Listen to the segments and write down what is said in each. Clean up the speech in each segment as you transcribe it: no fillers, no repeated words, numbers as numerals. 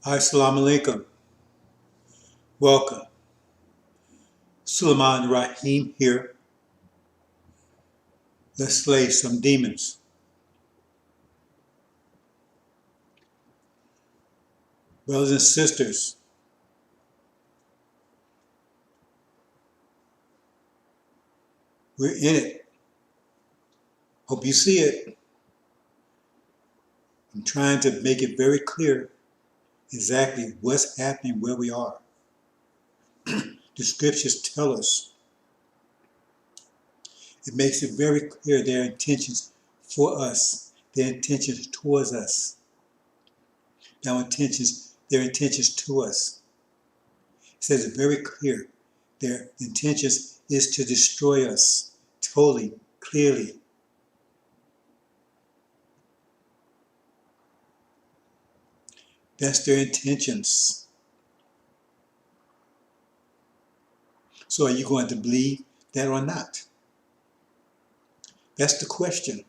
Assalamu alaikum. Welcome. Suleiman Raheem here. Let's slay some demons. Brothers and sisters, we're in it. Hope you see it. I'm trying to make it very clear exactly what's happening where we are. The scriptures tell us. It makes it very clear their intentions for us, their intentions towards us, their intentions to us. It says it very clear. Their intentions is to destroy us totally, clearly. That's their intentions. So are you going to believe that or not? That's the question.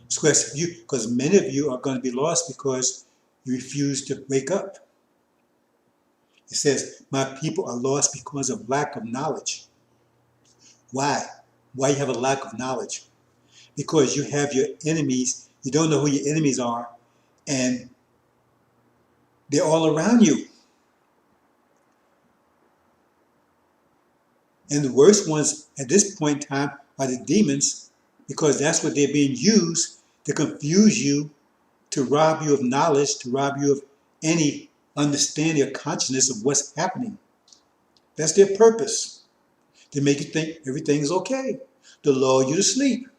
It's a question of you, because many of you are going to be lost because you refuse to wake up. It says, my people are lost because of lack of knowledge. Why? Why you have a lack of knowledge? Because you have your enemies, you don't know who your enemies are, and they're all around you. And the worst ones at this point in time are the demons, because that's what they're being used to confuse you, to rob you of knowledge, to rob you of any understanding or consciousness of what's happening. That's their purpose, to make you think everything's okay, to lull you to sleep.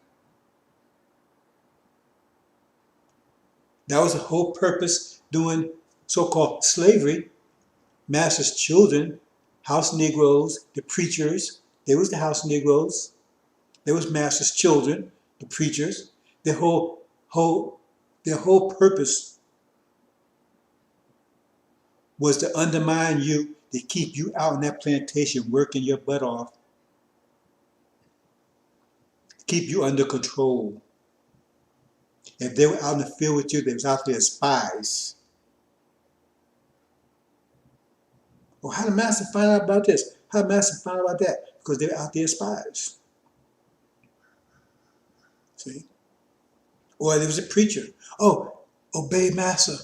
That was the whole purpose doing so-called slavery. Master's children, house Negroes, the preachers, they was the house Negroes. There was master's children, the preachers. Their whole purpose was to undermine you, to keep you out on that plantation working your butt off, keep you under control. If they were out in the field with you, they was out there as spies. Well, how did master find out about this? How did master find out about that? Because they were out there as spies. See? Or there was a preacher. Oh, obey master.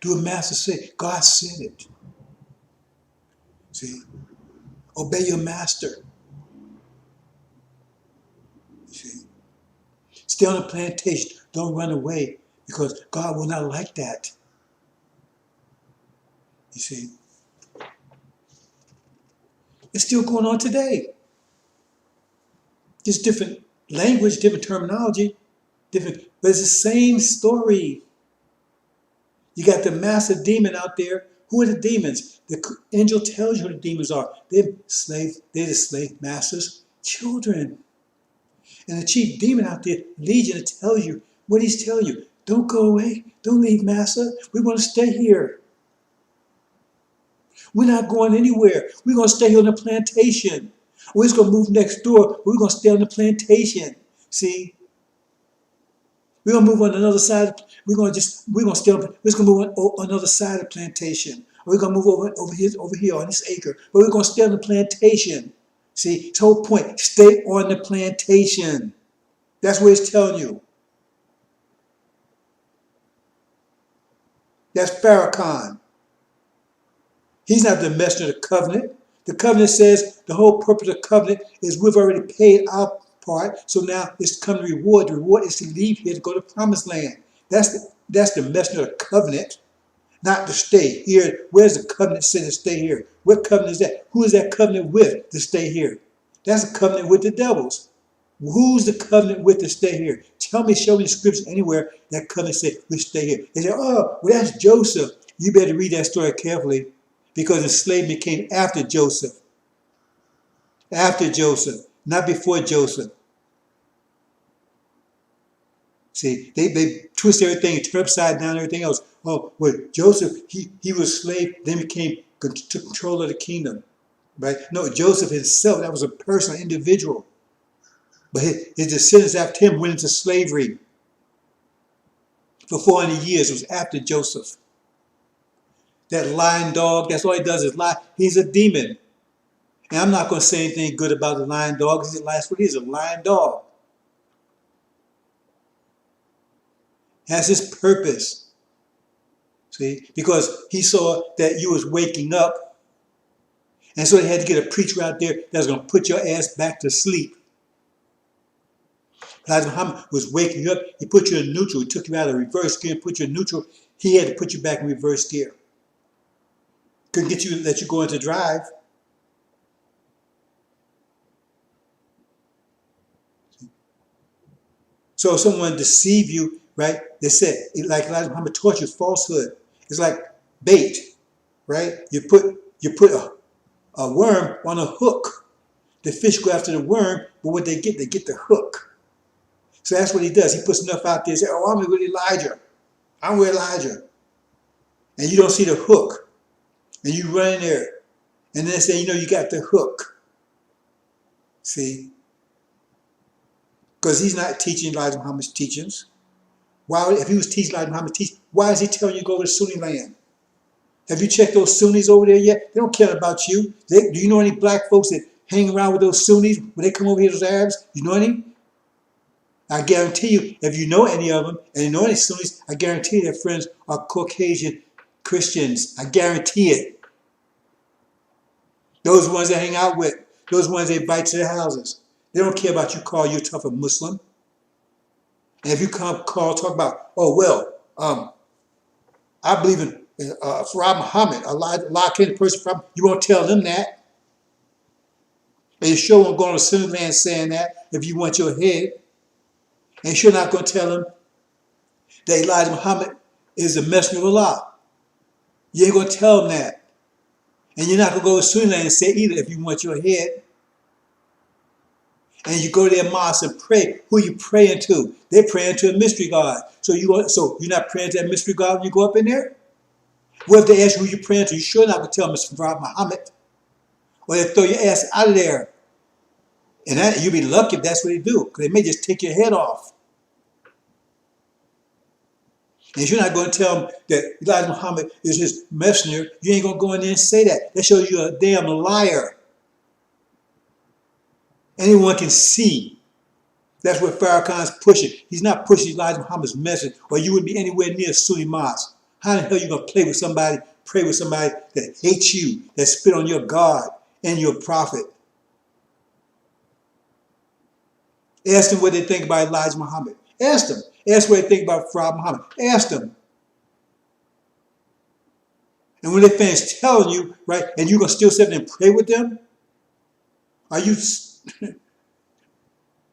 Do what master said. God said it. See? Obey your master. See? Stay on the plantation. Don't run away, because God will not like that. You see? It's still going on today. Just different language, different terminology, different, but it's the same story. You got the master demon out there. Who are the demons? The angel tells you who the demons are. They're the slave masters' children. And the chief demon out there, Legion, tells you what he's telling you. Don't go away. Don't leave, master. We want to stay here. We're not going anywhere. We're going to stay here on the plantation. We're just going to move next door. We're going to stay on the plantation. See? We're going to move on another side. We're going to stay on, we're just going to move on another side of the plantation. We're going to move over here on this acre. But we're going to stay on the plantation. See? It's the whole point. Stay on the plantation. That's what it's telling you. That's Farrakhan. He's not the messenger of the covenant. The covenant says the whole purpose of the covenant is we've already paid our part, so now it's come to reward. The reward is to leave here to go to the promised land. That's the messenger of the covenant, not to stay here. Where's the covenant say to stay here? What covenant is that? Who is that covenant with to stay here? That's a covenant with the devils. Who's the covenant with to stay here? Tell me, show me the scripture anywhere that covenant said we stay here. They say, oh, well, that's Joseph. You better read that story carefully, because enslavement came after Joseph. After Joseph, not before Joseph. See, they twist everything and turn upside down everything else. Oh, well, Joseph, he was a slave, then took control of the kingdom. Right? No, Joseph himself, that was a person, an individual. But his descendants after him went into slavery. for 400 years. It was after Joseph. That lying dog, that's all he does is lie. He's a demon. And I'm not going to say anything good about the lying dog. He's a lying dog. Has his purpose. See? Because he saw that you was waking up. And so they had to get a preacher out there that's going to put your ass back to sleep. Elijah Muhammad was waking you up. He put you in neutral. He took you out of reverse gear and put you in neutral. He had to put you back in reverse gear. Couldn't get you, let you go into drive. So if someone deceive you, right? They said, like Elijah Muhammad taught you, falsehood. It's like bait, right? You put a worm on a hook. The fish go after the worm, but what they get the hook. So that's what he does. He puts enough out there and says, oh, I'm with Elijah. I'm with Elijah. And you don't see the hook. And you run in there. And then they say, you got the hook. See? Because he's not teaching Elijah Muhammad's teachings. Why, if he was teaching Elijah Muhammad's teachings, why is he telling you to go to Sunni land? Have you checked those Sunnis over there yet? They don't care about you. Do you know any black folks that hang around with those Sunnis when they come over here, those Arabs? You know any? I guarantee you, if you know any of them, and you know any Sunnis, I guarantee their friends are Caucasian Christians. I guarantee it. Those ones they hang out with, those ones they invite to their houses. They don't care about you call you tough a Muslim. And if you talk about, oh, well, I believe in Farad Muhammad, Allah came to person from, you won't tell them that. And you sure won't go on a sinner land saying that if you want your head. And you're sure not going to tell them that Elijah Muhammad is the messenger of Allah. You ain't going to tell them that. And you're not going to go to Sunni land and say either if you want your head. And you go to their mosque and pray. Who are you praying to? They're praying to a mystery God. So you're not praying to that mystery God when you go up in there? What if they ask you who you're praying to? You sure not going to tell them it's Farad Muhammad. Or they throw your ass out of there. And you'll be lucky if that's what they do. Because they may just take your head off. And you're not going to tell them that Elijah Muhammad is his messenger. You ain't going to go in there and say that. That shows you a damn liar. Anyone can see. That's what Farrakhan's pushing. He's not pushing Elijah Muhammad's message, or you wouldn't be anywhere near Sunni mosque. How the hell are you going to pray with somebody that hates you, that spit on your God and your prophet? Ask them what they think about Elijah Muhammad. Ask them. Ask what they think about Farad Muhammad. Ask them. And when they finish telling you, right, and you're going to still sit there and pray with them, are you...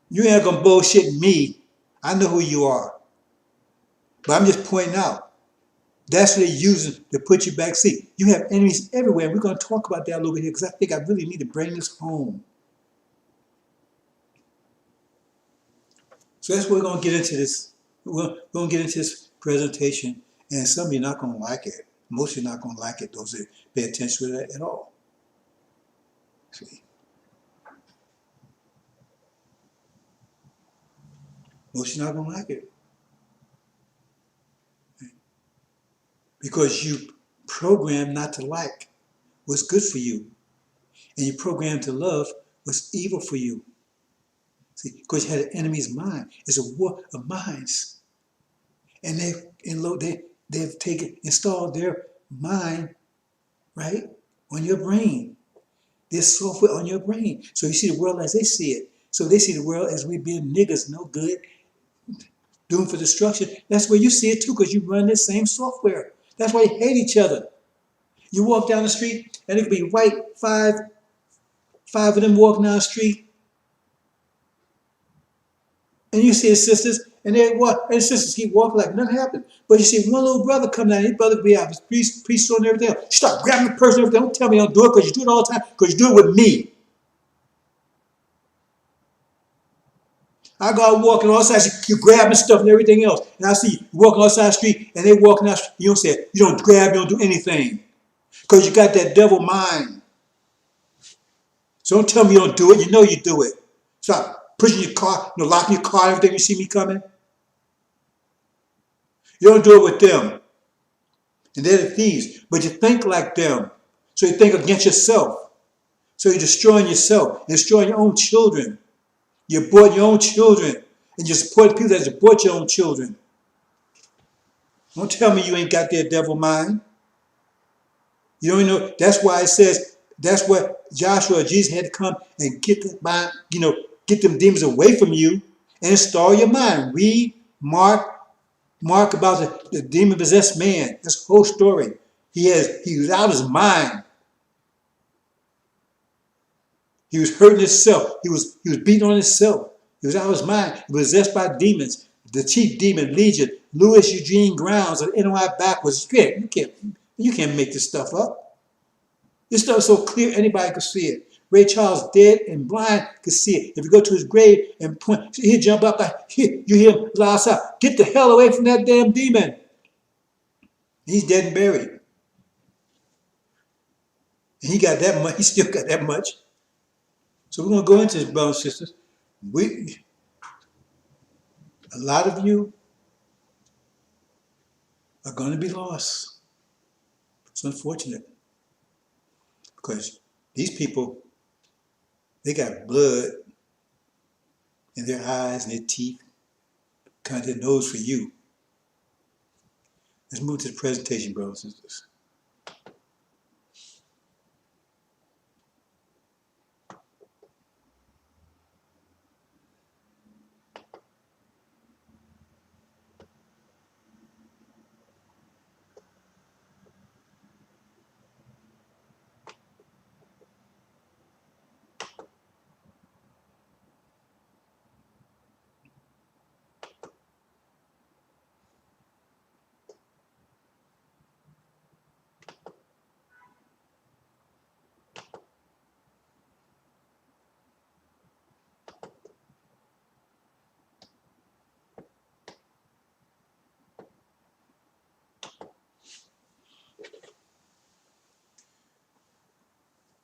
You ain't gonna bullshit me. I know who you are. But I'm just pointing out. That's what they're using to put you back. See, you have enemies everywhere. We're going to talk about that a little bit here because I think I really need to bring this home. So that's what we're going to get into this. We're going to get into this presentation. And some of you are not going to like it. Most of you are not going to like it. Those that pay attention to that at all. See. Most of you are not going to like it. Because you programmed not to like what's good for you. And you programmed to love what's evil for you. See, because you had an enemy's mind. It's a war of minds. And they've installed their mind, right, on your brain. There's software on your brain. So you see the world as they see it. So they see the world as we being niggas, no good, doomed for destruction. That's where you see it too, because you run this same software. That's why you hate each other. You walk down the street, and it could be white, five of them walking down the street, and you see the sisters, and the sisters keep walking like nothing happened. But you see one little brother come down, his brother could be out, his priest and everything else. You start grabbing the person and everything. Don't tell me you don't do it, because you do it all the time, because you do it with me. I go out walking outside, you grabbing stuff and everything else. And I see you walking outside the street, and they walking out, you don't say, you don't grab, you don't do anything. Because you got that devil mind. So don't tell me you don't do it, you know you do it. Stop pushing your car, locking your car, everything you see me coming. You don't do it with them. And they're the thieves. But you think like them. So you think against yourself. So you're destroying yourself, destroying your own children. You abort your own children. And you support people that abort your own children. Don't tell me you ain't got their devil mind. You don't know. That's why it says, that's what Joshua, Jesus had to come and get the mind, get them demons away from you and install your mind. Read Mark about the demon-possessed man. This whole story. He was out of his mind. He was hurting himself. He was beating on himself. He was out of his mind. He was possessed by demons. The chief demon, Legion, Louis Eugene Grounds, of NOI backwards. You can't make this stuff up. This stuff is so clear, anybody could see it. Ray Charles, dead and blind, could see it. If you go to his grave and point, he'll jump up like, you hear him loud out, get the hell away from that damn demon. He's dead and buried. And he got that much, he still got that much. So we're going to go into this, brothers and sisters. A lot of you are going to be lost. It's unfortunate. Because these people, they got blood in their eyes and their teeth, kind of their nose for you. Let's move to the presentation, brothers and sisters.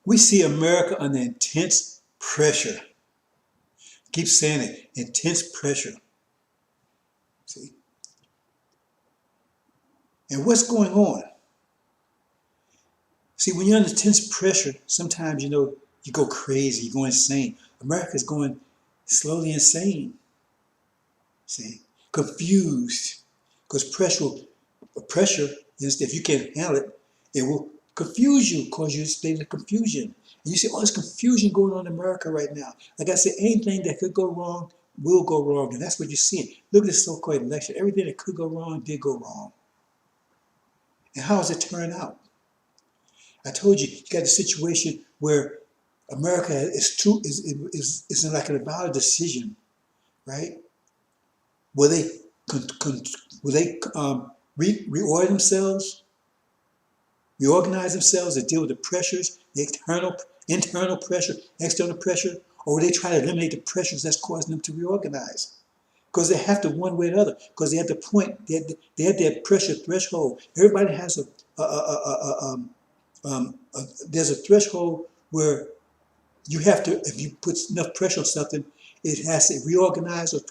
We see America under intense pressure. Keep saying it, intense pressure. See? And what's going on? See, when you're under intense pressure, sometimes, you go crazy, you go insane. America's going slowly insane. See? Confused. Because pressure is, if you can't handle it, it will confuse you, cause you a state of confusion. And you see all this confusion going on in America right now. Like I said, anything that could go wrong will go wrong. And that's what you're seeing. Look at this so-called election. Everything that could go wrong did go wrong. And how does it turn out? I told you, you got a situation where America is in like about a decision, right? Will they reorder themselves, reorganize themselves to deal with the pressures, the internal pressure, external pressure, or will they try to eliminate the pressures that's causing them to reorganize? Because they have to one way or the other. Because they have the point, they have their pressure threshold. Everybody has there's a threshold where you have to, if you put enough pressure on something, it has to reorganize or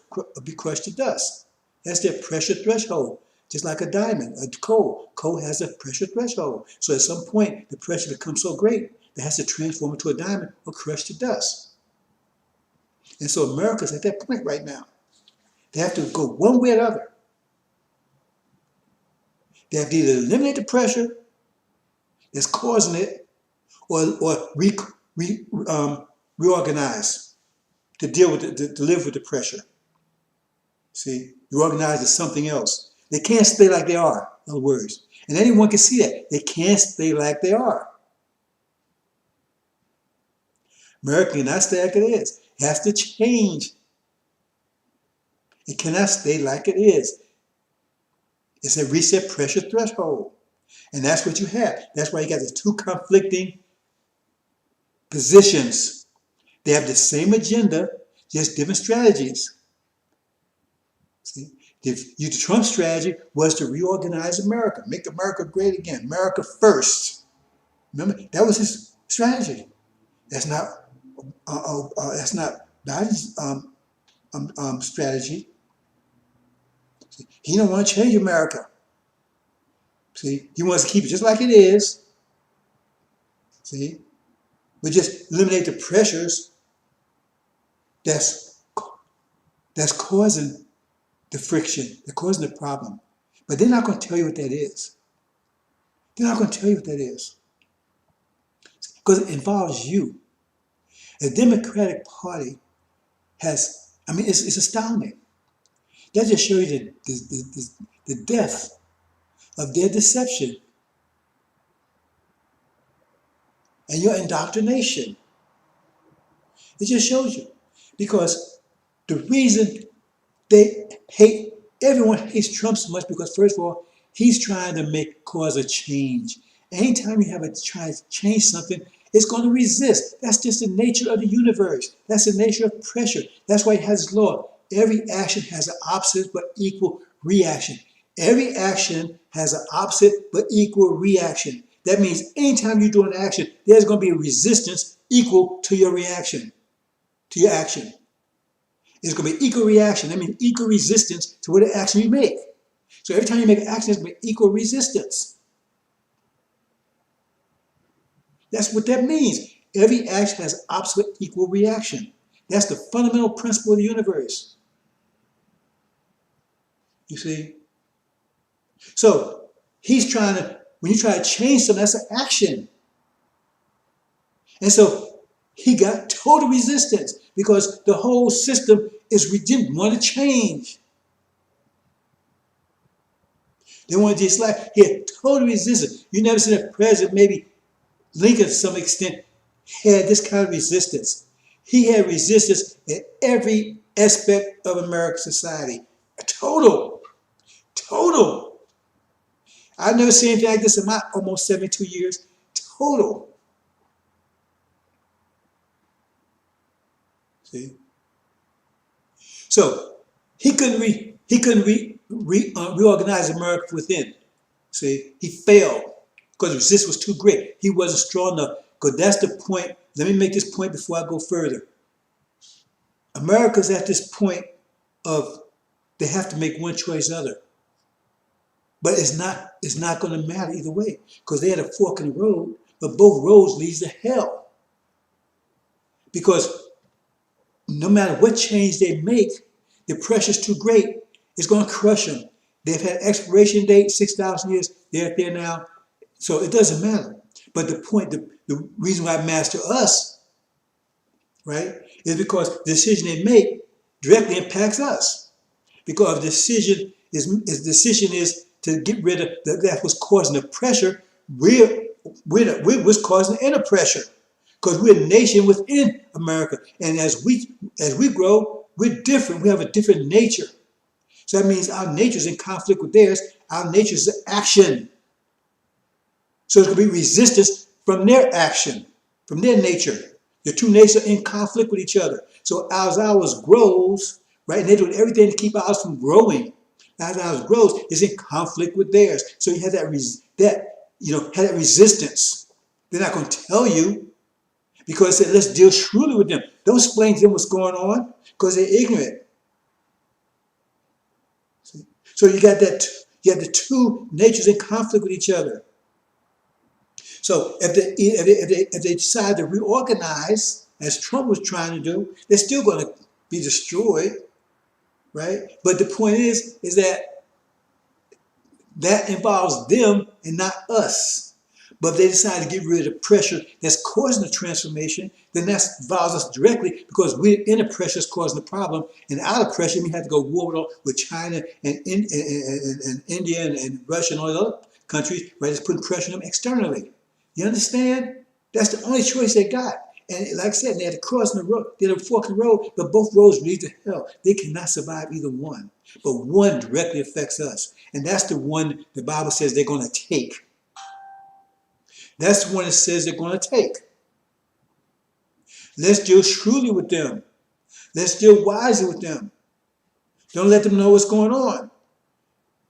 be crushed to dust. That's their pressure threshold. Just like a diamond, a coal. Coal has a pressure threshold. So at some point, the pressure becomes so great that it has to transform into a diamond or crush to dust. And so America's at that point right now. They have to go one way or the other. They have to either eliminate the pressure that's causing it or reorganize to deal with to live with the pressure. See, reorganize to something else. They can't stay like they are, in other words. And anyone can see that. They can't stay like they are. America cannot stay like it is. It has to change. It cannot stay like it is. It's a reset pressure threshold. And that's what you have. That's why you got the two conflicting positions. They have the same agenda, just different strategies. See? The Trump strategy was to reorganize America, make America great again, America first. Remember, that was his strategy. That's not Biden's strategy. He don't want to change America. See, he wants to keep it just like it is. See, but just eliminate the pressures that's causing the friction, that's causing the problem. But they're not going to tell you what that is. They're not going to tell you what that is because it involves you. The Democratic Party has, I mean, it's astounding. That just shows you the depth of their deception and your indoctrination. It just shows you. Because the reason everyone hates Trump so much because, first of all, he's trying to cause a change. Anytime you have a try to change something, it's going to resist. That's just the nature of the universe. That's the nature of pressure. That's why it has law. Every action has an opposite but equal reaction. Every action has an opposite but equal reaction. That means anytime you do an action, there's going to be a resistance equal to your reaction, to your action. It's going to be equal reaction. That means equal resistance to whatever action you make. So every time you make an action, there's going to be equal resistance. That's what that means. Every action has opposite equal reaction. That's the fundamental principle of the universe. You see? So he's trying to, when you try to change something, that's an action. And so he got total resistance because the whole system didn't want to change. They want to just like, he total resistance. You never seen a president, maybe Lincoln to some extent, had this kind of resistance. He had resistance in every aspect of American society. Total. I've never seen anything like this in my almost 72 years. Total. See? So he couldn't reorganize America within. See, he failed because the resistance was too great. He wasn't strong enough. Because that's the point. Let me make this point before I go further. America's at this point of they have to make one choice or the other. But it's not going to matter either way because they had a fork in the road, but both roads leads to hell. Because no matter what change they make, the pressure's too great. It's going to crush them. They've had expiration date, 6,000 years. They're there now. So it doesn't matter. But the reason why it matters to us, right, is because the decision they make directly impacts us. Because the decision is to get rid of that was causing the pressure. We're what's causing the inner pressure. Because we're a nation within America. And as we grow, we're different. We have a different nature. So that means our nature is in conflict with theirs. Our nature is action. So it's going to be resistance from their action, from their nature. The two natures are in conflict with each other. So as ours grows, right, and they're doing everything to keep ours from growing. As ours grows, it's in conflict with theirs. So you have that resistance. They're not going to tell you because they said, let's deal shrewdly with them. Don't explain to them what's going on because they're ignorant. See? So you got the two natures in conflict with each other. So if they decide to reorganize, as Trump was trying to do, they're still going to be destroyed, right? But the point is that involves them and not us. But if they decide to get rid of the pressure that's causing the transformation, then that involves us directly because we're in the pressure that's causing the problem. And out of pressure, we have to go war with China and India and Russia and all the other countries, right? It's putting pressure on them externally. You understand? That's the only choice they got. And like I said, they had to cross the road. They had a fork in the road, but both roads lead to hell. They cannot survive either one. But one directly affects us. And that's the one the Bible says they're going to take. That's the one it says they're going to take. Let's deal shrewdly with them. Let's deal wisely with them. Don't let them know what's going on.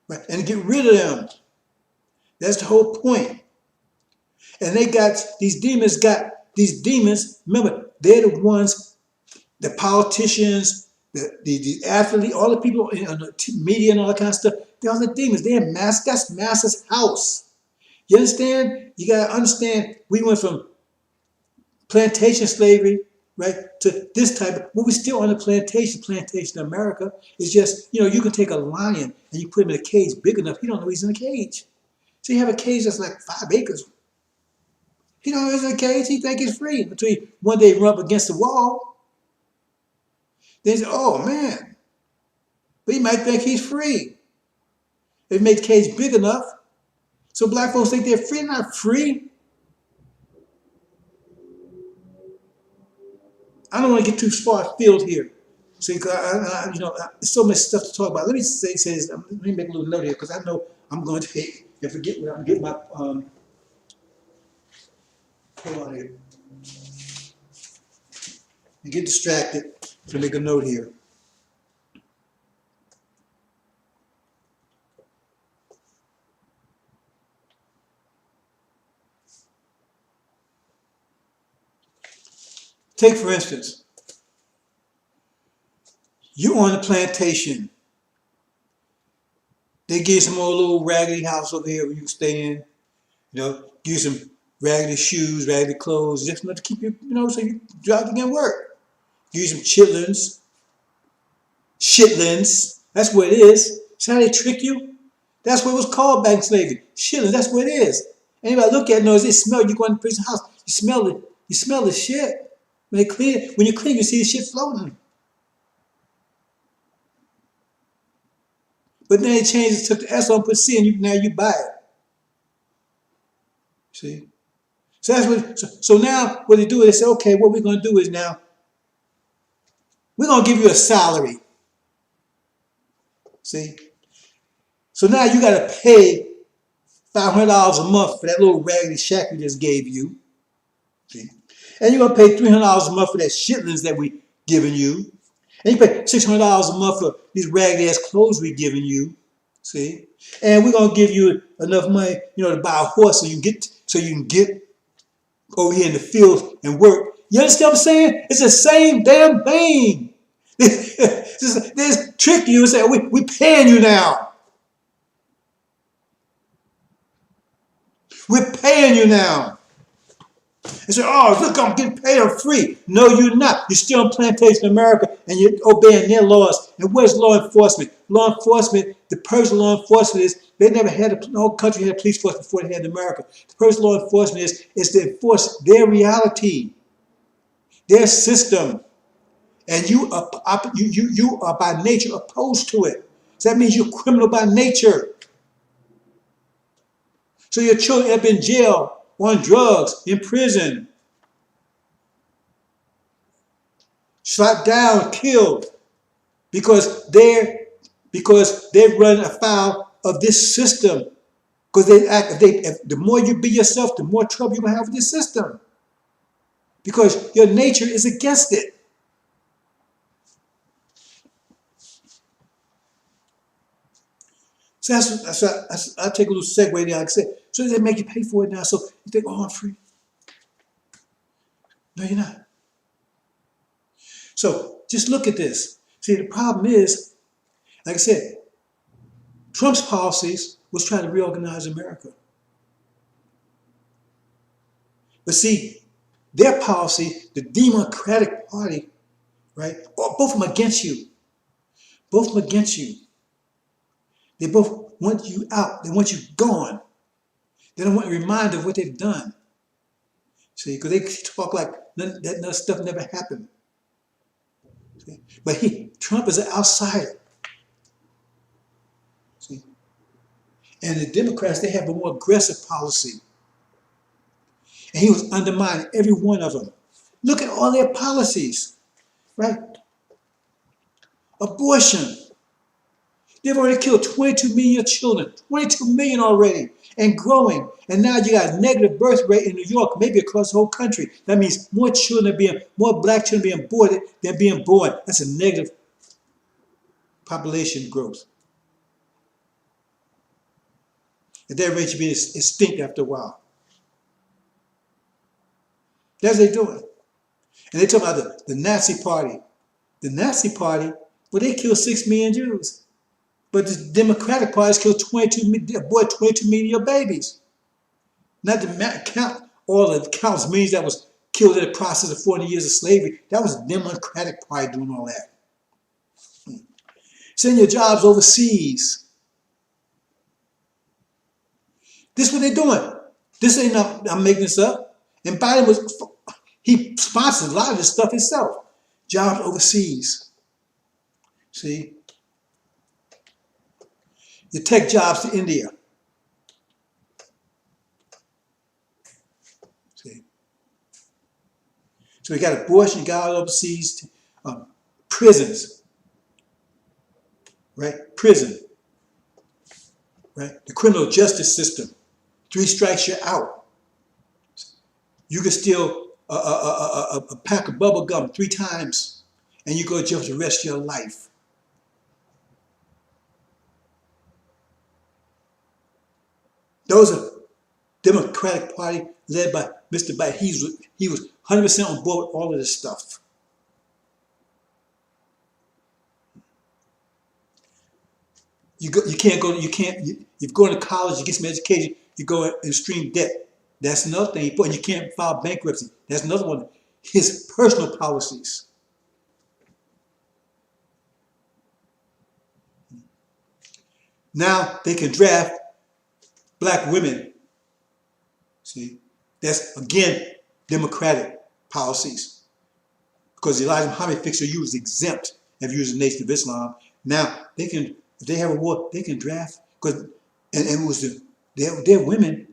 Right? And get rid of them. That's the whole point. And these demons, remember, they're the ones, the politicians, The athlete, all the people in the media and all that kind of stuff, they're all the demons. They're mass. That's Master's house. You understand? You gotta understand. We went from plantation slavery, right, to this type. Well, we're still on the plantation. Plantation in America is just, you can take a lion and you put him in a cage big enough. He don't know he's in a cage. So you have a cage that's like 5 acres. He don't know he's in a cage. He think he's free until he one day run up against the wall. Then he say, "Oh man," but he might think he's free. If make the cage big enough. So black folks think they're free. They're not free. I don't want to get too far afield here. See, there's so much stuff to talk about. Let me say this. Let me make a little note here because I know I'm going to hate and forget when I'm getting my hold on here. You get distracted. So make a note here. Take for instance, you on a plantation. They give you some old little raggedy house over here where you can stay in. Give you some raggedy shoes, raggedy clothes, just enough to keep you, so you drive again work. Give you some chitlins. Shitlins. That's what it is. See how they trick you? That's what it was called back in slavery. Shitlins. That's what it is. Anybody look at it knows they smell. You go in the prison house. You smell it. You smell the shit. When they clean it, when you clean, you see the shit floating. But then they changed it, took the S on, put C, and now you buy it. See? So that's what. So now what they do is they say, okay, what we're going to do is now we're going to give you a salary. See? So now you got to pay $500 a month for that little raggedy shack we just gave you. See? And you're going to pay $300 a month for that shitlins that we giving you. And you pay $600 a month for these raggedy ass clothes we giving you. See? And we're going to give you enough money, to buy a horse so you can get over here in the field and work. You understand what I'm saying? It's the same damn thing. They trick you and say, we paying you now. We're paying you now. And say, oh, look, I'm getting paid, I'm free. No, you're not. You're still on plantation in America and you're obeying their laws. And where's law enforcement? Law enforcement, the purpose of law enforcement is, they never had, no country had a police force before they had in America. The purpose of law enforcement is to enforce their reality, their system. And you are by nature opposed to it. So that means you're criminal by nature. So your children end up in jail, on drugs, in prison, shot down, killed, because they're running afoul of this system. Because the more you be yourself, the more trouble you're gonna have with this system. Because your nature is against it. So I'll take a little segue there, like I said. So they make you pay for it now. So you think, oh, I'm free. No, you're not. So just look at this. See, the problem is, like I said, Trump's policies was trying to reorganize America. But see, their policy, the Democratic Party, right, or both of them against you. Both of them against you. They both want you out. They want you gone. They don't want a reminder of what they've done. See, because they talk like that stuff never happened. See? But Trump is an outsider. See? And the Democrats, they have a more aggressive policy. And he was undermining every one of them. Look at all their policies, right? Abortion. They've already killed 22 million children, 22 million already, and growing. And now you got a negative birth rate in New York, maybe across the whole country. That means more black children being aborted than being born. That's a negative population growth. At that rate, you'll be extinct after a while. That's what they're doing. And they talk about the Nazi party, The Nazi Party, well, they killed 6 million Jews. But the Democratic Party killed 22 million of your babies. Not to count all the countless millions that was killed in the process of 40 years of slavery. That was the Democratic Party doing all that. Send your jobs overseas. This is what they're doing. This ain't not, I'm making this up. And Biden he sponsored a lot of this stuff himself. Jobs overseas. See? You take jobs to India. See? So we got abortion, got overseas, prisons. Right? Prison. Right? The criminal justice system. 3 strikes, you're out. You can steal a pack of bubble gum 3 times and you go to jail for the rest of your life. Those are Democratic Party led by Mr. Biden. He was 100% on board with all of this stuff. You're going to college, you get some education, you go in extreme debt. That's another thing. And you can't file bankruptcy. That's another one. His personal policies. Now they can draft black women. See, that's again Democratic policies. Because Elijah Muhammad fixed you was exempt if you was a Nation of Islam. Now they can, if they have a war, they can draft. Because and it was they're women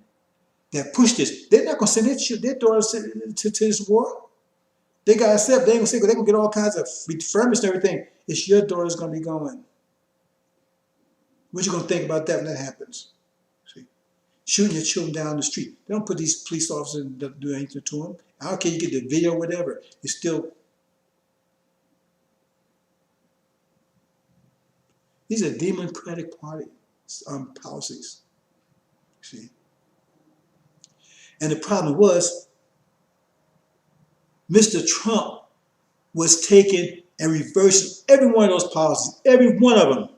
that push this. They're not going to send their daughters to this war. They got to accept. They ain't going to say, they're going to get all kinds of refurbished and everything. It's your daughter's going to be going. What you going to think about that when that happens? See? Shooting your children down the street. They don't put these police officers and do anything to them. I don't care you get the video or whatever. It's still. These are Democratic Party policies. See? And the problem was, Mr. Trump was taking and reversing every one of those policies, every one of them.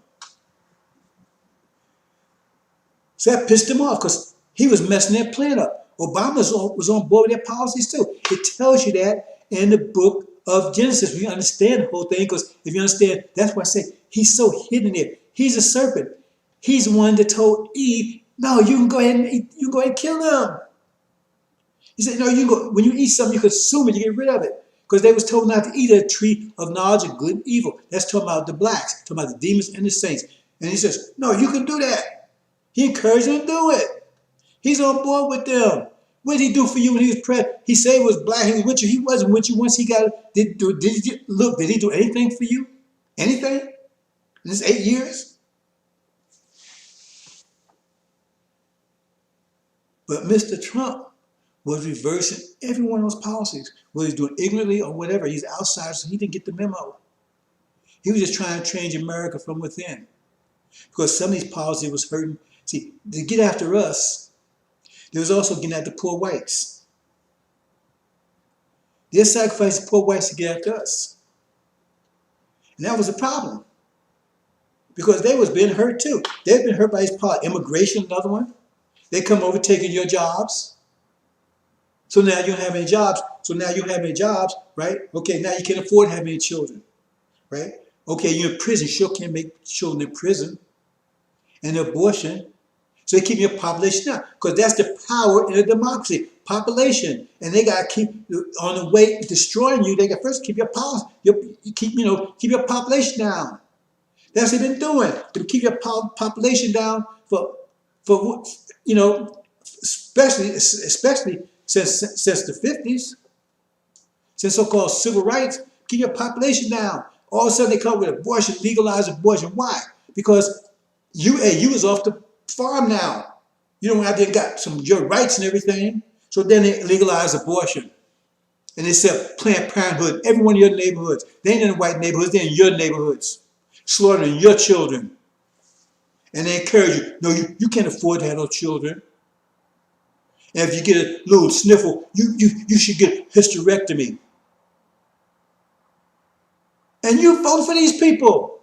So that pissed him off because he was messing their plan up. Obama was on board with their policies too. It tells you that in the book of Genesis. We understand the whole thing because if you understand, that's why I say he's so hidden there. He's a serpent. He's the one that told Eve, no, you can go ahead and kill him. He said, no, when you eat something, you consume it, you get rid of it. Because they was told not to eat a tree of knowledge of good and evil. That's talking about the blacks, talking about the demons and the saints. And he says, no, you can do that. He encouraged them to do it. He's on board with them. What did he do for you when he was president? He said he was black, he was with you. He wasn't with you once he got, did he do anything for you? Anything? In this 8 years? But Mr. Trump was reversing every one of those policies, whether he's doing ignorantly or whatever. He's outside, so he didn't get the memo. He was just trying to change America from within. Because some of these policies was hurting. See, to get after us, there was also getting after poor whites. They sacrificed poor whites to get after us. And that was a problem. Because they was being hurt too. They've been hurt by his policy. Immigration, another one. They come over taking your jobs. So now you don't have any jobs. So now you don't have any jobs, right? Okay, now you can't afford to have any children, right? Okay, you're in prison. You sure can't make children in prison. And abortion. So they keep your population down. Because that's the power in a democracy. Population. And they got to keep, on the way destroying you, they got first keep your policy. Keep your population down. That's what they've been doing. To keep your population down for especially since the 50s, since so-called civil rights, keep your population down. All of a sudden they come with abortion, legalize abortion. Why? Because you is off the farm now. You don't have to got your rights and everything. So then they legalize abortion. And they said Planned Parenthood, every one of your neighborhoods. They ain't in the white neighborhoods, they're in your neighborhoods. Slaughtering your children. And they encourage you, no, you can't afford to have no children. And if you get a little sniffle, you should get hysterectomy. And you voted for these people.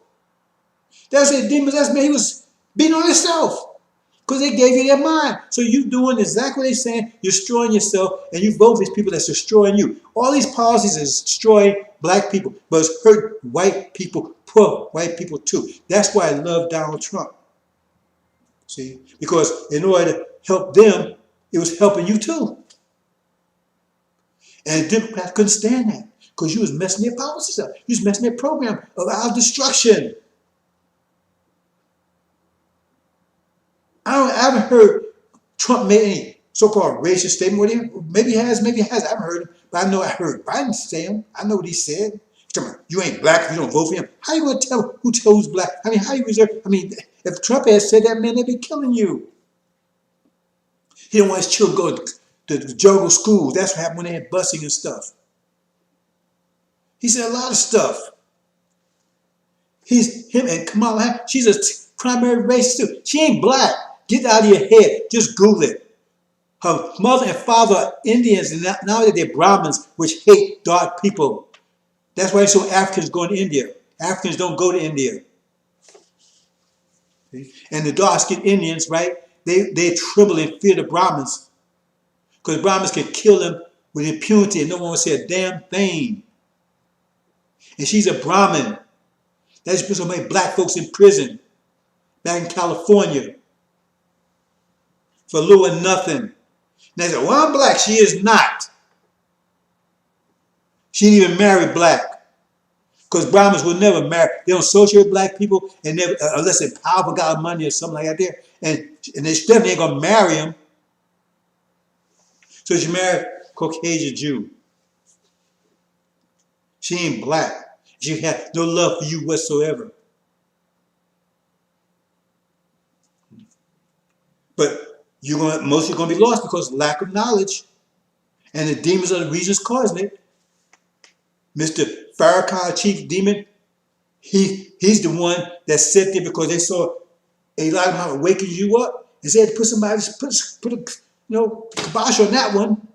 That's it, demons. That's me. He was beating on himself. Because they gave you their mind. So you doing exactly what they're saying, you're destroying yourself, and you vote for these people that's destroying you. All these policies is destroying black people, but it's hurt white people, poor white people too. That's why I love Donald Trump. See? Because in order to help them, it was helping you too. And the Democrats couldn't stand that. Because you was messing their policies up. You was messing their program of our destruction. I haven't heard Trump make any so-called racist statement with him. Maybe he has, maybe he has. I haven't heard him, but I know I heard Biden say him. I know what he said. He's talking about, you ain't black if you don't vote for him. How you going to tell who's black? I mean, how you reserve? I mean, if Trump had said that, man, they'd be killing you. He don't want his children to go to the jungle schools. That's what happened when they had busing and stuff. He said a lot of stuff. Him and Kamala Harris, she's a primary racist too. She ain't black. Get out of your head. Just Google it. Her mother and father are Indians, and now that they're Brahmins, which hate dark people. That's why so Africans go to India. Africans don't go to India. See? And the dark-skinned Indians, right, they tremble and fear the Brahmins. Because the Brahmins can kill them with impunity and no one will say a damn thing. And she's a Brahmin. That's put so many black folks in prison back in California for little and nothing. And they said, well, I'm black. She is not. She didn't even marry black. Because Brahmins will never marry. They don't associate with black people and never, unless they're powerful, got money or something like that there. And they definitely ain't going to marry him. So she married a Caucasian Jew. She ain't black. She had no love for you whatsoever. But most of you are going to be lost because of lack of knowledge. And the demons are the reasons causing it. Mr. Farrakhan, chief demon, he's the one that sat there because they saw a lot of how waking you up. And they had to put somebody, put a kibosh on that one.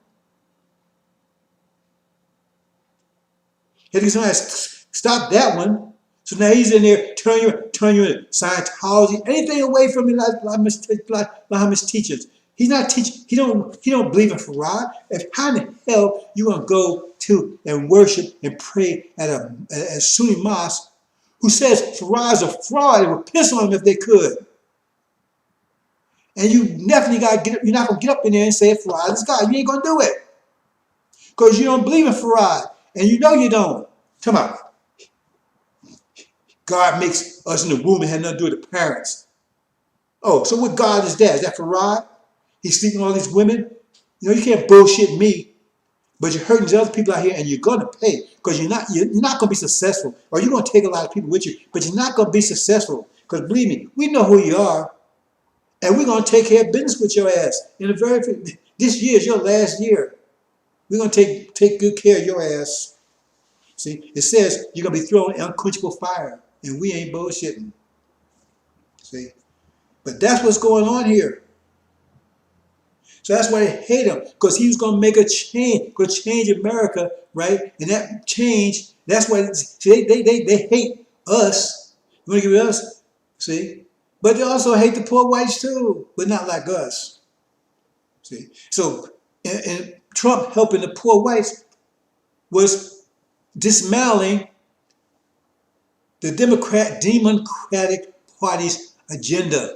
Had to get somebody to stop that one. So now he's in there, turn you into Scientology, anything away from it, like his teachers. He's not teaching. He don't believe in Farad. How in the hell you gonna go to and worship and pray at a Sunni mosque who says Farad's a fraud and would piss on him if they could? And you definitely got to get up. You're not gonna get up in there and say Farad is God. You ain't gonna do it because you don't believe in Farad, and you know you don't. Come on. God makes us in the womb and had nothing to do with the parents. Oh, so what God is that? Is that Farad? He's sleeping with all these women? You can't bullshit me, but you're hurting these other people out here and you're going to pay because you're not going to be successful, or you're going to take a lot of people with you, but you're not going to be successful because believe me, we know who you are and we're going to take care of business with your ass. This year is your last year. We're going to take good care of your ass. See, it says you're going to be thrown in unquenchable fire. And we ain't bullshitting. See? But that's what's going on here. So that's why they hate him. Because he was going to make a change. Going to change America, right? And that change, that's why they hate us. They want to give it us. See? But they also hate the poor whites too. But not like us. See? So, and Trump helping the poor whites was dismantling the Democratic Party's agenda.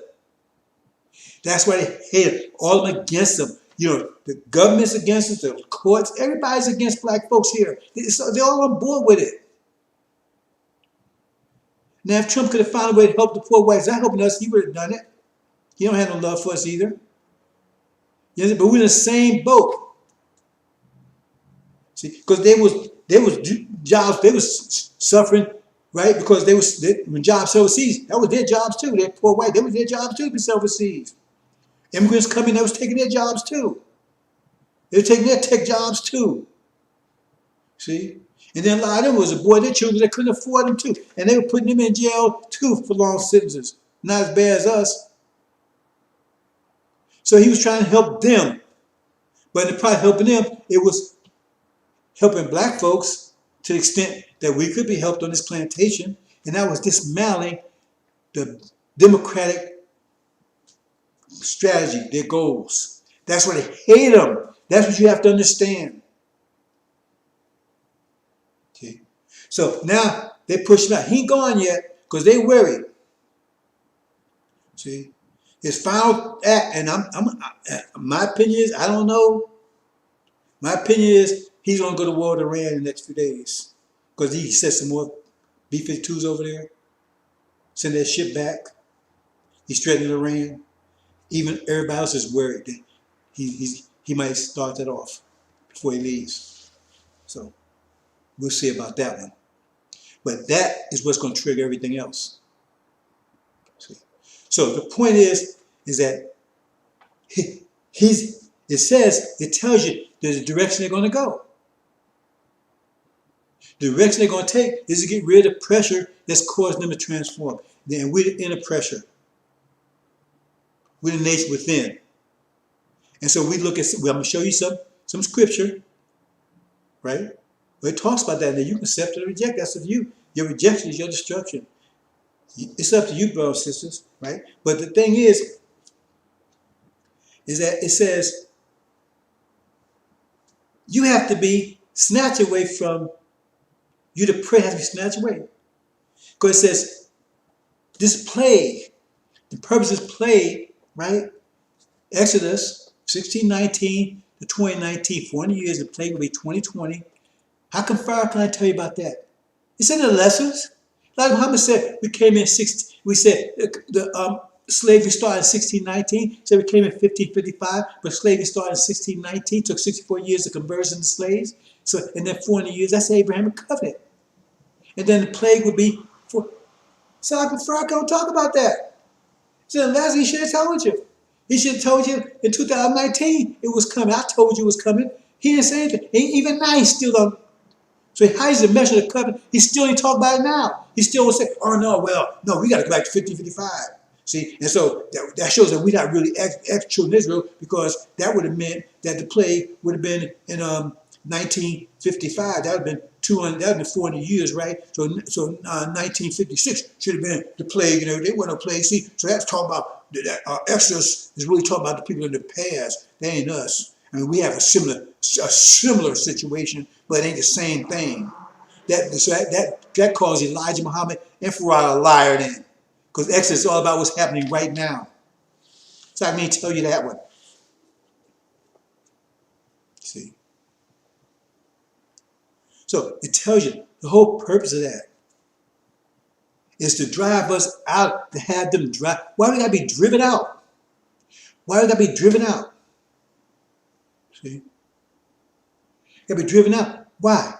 That's why they hate it. All of them against them. The government's against it, the courts, everybody's against black folks here. They're all on board with it. Now, if Trump could have found a way to help the poor whites, I hope us, he would have done it. He don't have no love for us either. But we're in the same boat. See, because they was jobs, they was suffering. Right? Because when jobs overseas, that was their jobs too. They're poor white, that was their jobs too, to overseas. Immigrants coming, they was taking their jobs too. They were taking their tech jobs too. See? And then a lot of them was their children, they couldn't afford them too. And they were putting them in jail too for long sentences. Not as bad as us. So he was trying to help them. But in the part helping them, it was helping black folks to the extent that we could be helped on this plantation, and that was dismantling the Democratic strategy, their goals. That's why they hate them. That's what you have to understand. See? So now they push him out. He ain't gone yet because they worried. See? His final act, and my opinion is, I don't know. My opinion is he's going to go to war with Iran in the next few days because he sent some more B-52s over there, send that ship back. He's threatening Iran. Even everybody else is worried that he might start that off before he leaves. So we'll see about that one. But that is what's going to trigger everything else. See? So the point is that it tells you there's a direction they're going to go. The direction they're going to take is to get rid of the pressure that's causing them to transform. Then we're the inner pressure. We're the nature within. And so we look at, I'm going to show you some scripture, right? Where it talks about that, and then you can accept or reject. That's of you. Your rejection is your destruction. It's up to you, brothers and sisters, right? But the thing is that it says you have to be snatched away from, you the prey has to be snatched away. Because it says this plague, the purpose of this plague, right? Exodus 16:19 to 2019, 40 years, the plague will be 2020. How come far can I tell you about that? It's in the lessons. Like Muhammad said, we said the slavery started in 1619, so we came in 1555, but slavery started in 1619, took 64 years to conversion to slaves. So, and then 400 years, that's the Abrahamic covenant. And then the plague would be for, so how come Farrakhan don't talk about that? So unless he should have told you. He should have told you in 2019 it was coming. I told you it was coming. He didn't say anything. Even now he still don't. So he hides the measure of the covenant. He still ain't talk about it now. He still will say, oh no, well, no, we got to go back to 1555. See, and so that shows that we're not really ex-children of Israel, because that would have meant that the plague would have been in 1955. That would have been 200. That would have been 400 years, right? So 1956 should have been the plague. They weren't a plague. See, so that's talking about that. Exodus is really talking about the people in the past. They ain't us. I mean, we have a similar situation, but it ain't the same thing. That calls Elijah Muhammad and Farad a liar then. Because Exodus is all about what's happening right now. So I mean, tell you that one. See? So it tells you the whole purpose of that is to drive us out, to have them drive. Why do we got to be driven out? Why do we got to be driven out? See? Got to be driven out. Why?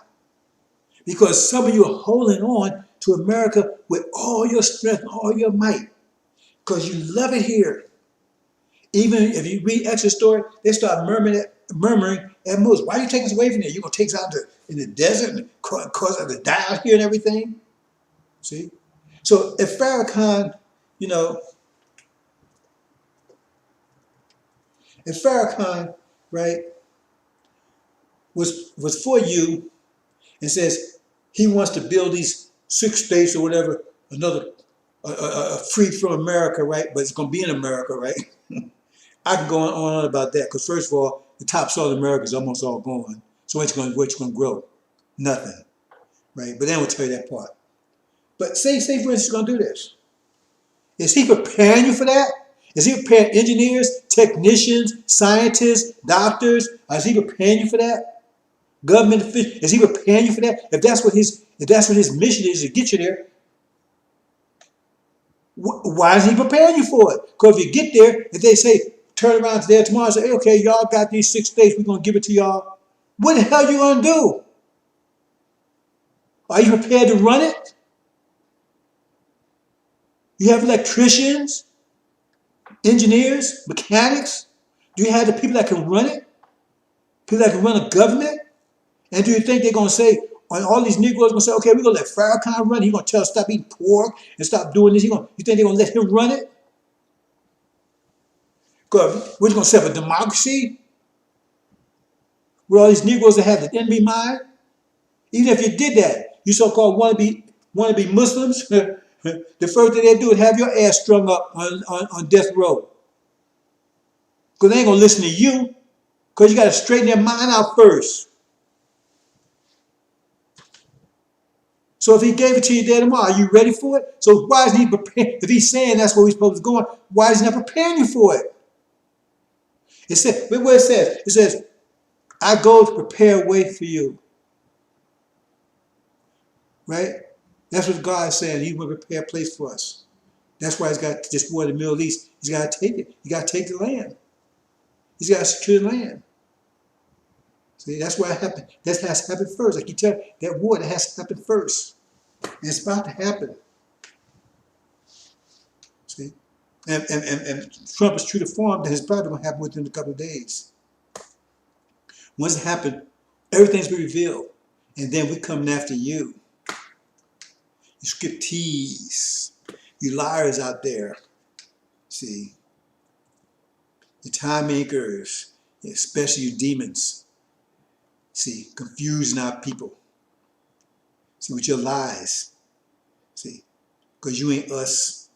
Because some of you are holding on to America with all your strength, all your might, because you love it here. Even if you read Exodus story, they start murmuring at Moses. Why are you taking us away from there? You're going to take us out in the desert and cause us to die out here and everything? See? So if Farrakhan, right, was for you and says he wants to build these 6 states or whatever, another free from America, right? But it's going to be in America, right? I can go on about that because first of all, the top soil of America is almost all gone. So what's going to grow? Nothing, right? But then we'll tell you that part. But say for instance, he's going to do this. Is he preparing you for that? Is he preparing engineers, technicians, scientists, doctors? Is he preparing you for that? Government officials? Is he preparing you for that? If that's what his mission is, to get you there, why is he preparing you for it? Because if you get there, if they say, turn around today or tomorrow and say, hey, okay, y'all got these 6 states, we're going to give it to y'all. What the hell are you going to do? Are you prepared to run it? You have electricians, engineers, mechanics. Do you have the people that can run it? People that can run a government? And do you think they're going to say, all these Negroes are going to say, okay, we're going to let Farrakhan run it. He's going to tell us stop eating pork and stop doing this. You think they're going to let him run it? Because we're going to set up a democracy with all these Negroes that have the enemy mind? Even if you did that, you so-called wanna be Muslims, the first thing they do is have your ass strung up on death row. Because they ain't gonna listen to you. Because you gotta straighten their mind out first. So if he gave it to you there tomorrow, are you ready for it? So why is he preparing? If he's saying that's where we're supposed to go, why is he not preparing you for it? It says, look what it says, I go to prepare a way for you. Right? That's what God is saying. He will prepare a place for us. That's why he's got to destroy the Middle East. He's got to take it. He's got to take the land. He's got to secure the land. See, that's why it happened. That has to happen first. Like you tell that war, that has to happen first. And it's about to happen. See? And Trump is true to form that it's probably going to happen within a couple of days. Once it happens, everything's been revealed. And then we're coming after you. You scriptees. You liars out there. See? The time makers, especially you demons. See? Confusing our people. See? With your lies. See? Because you ain't us.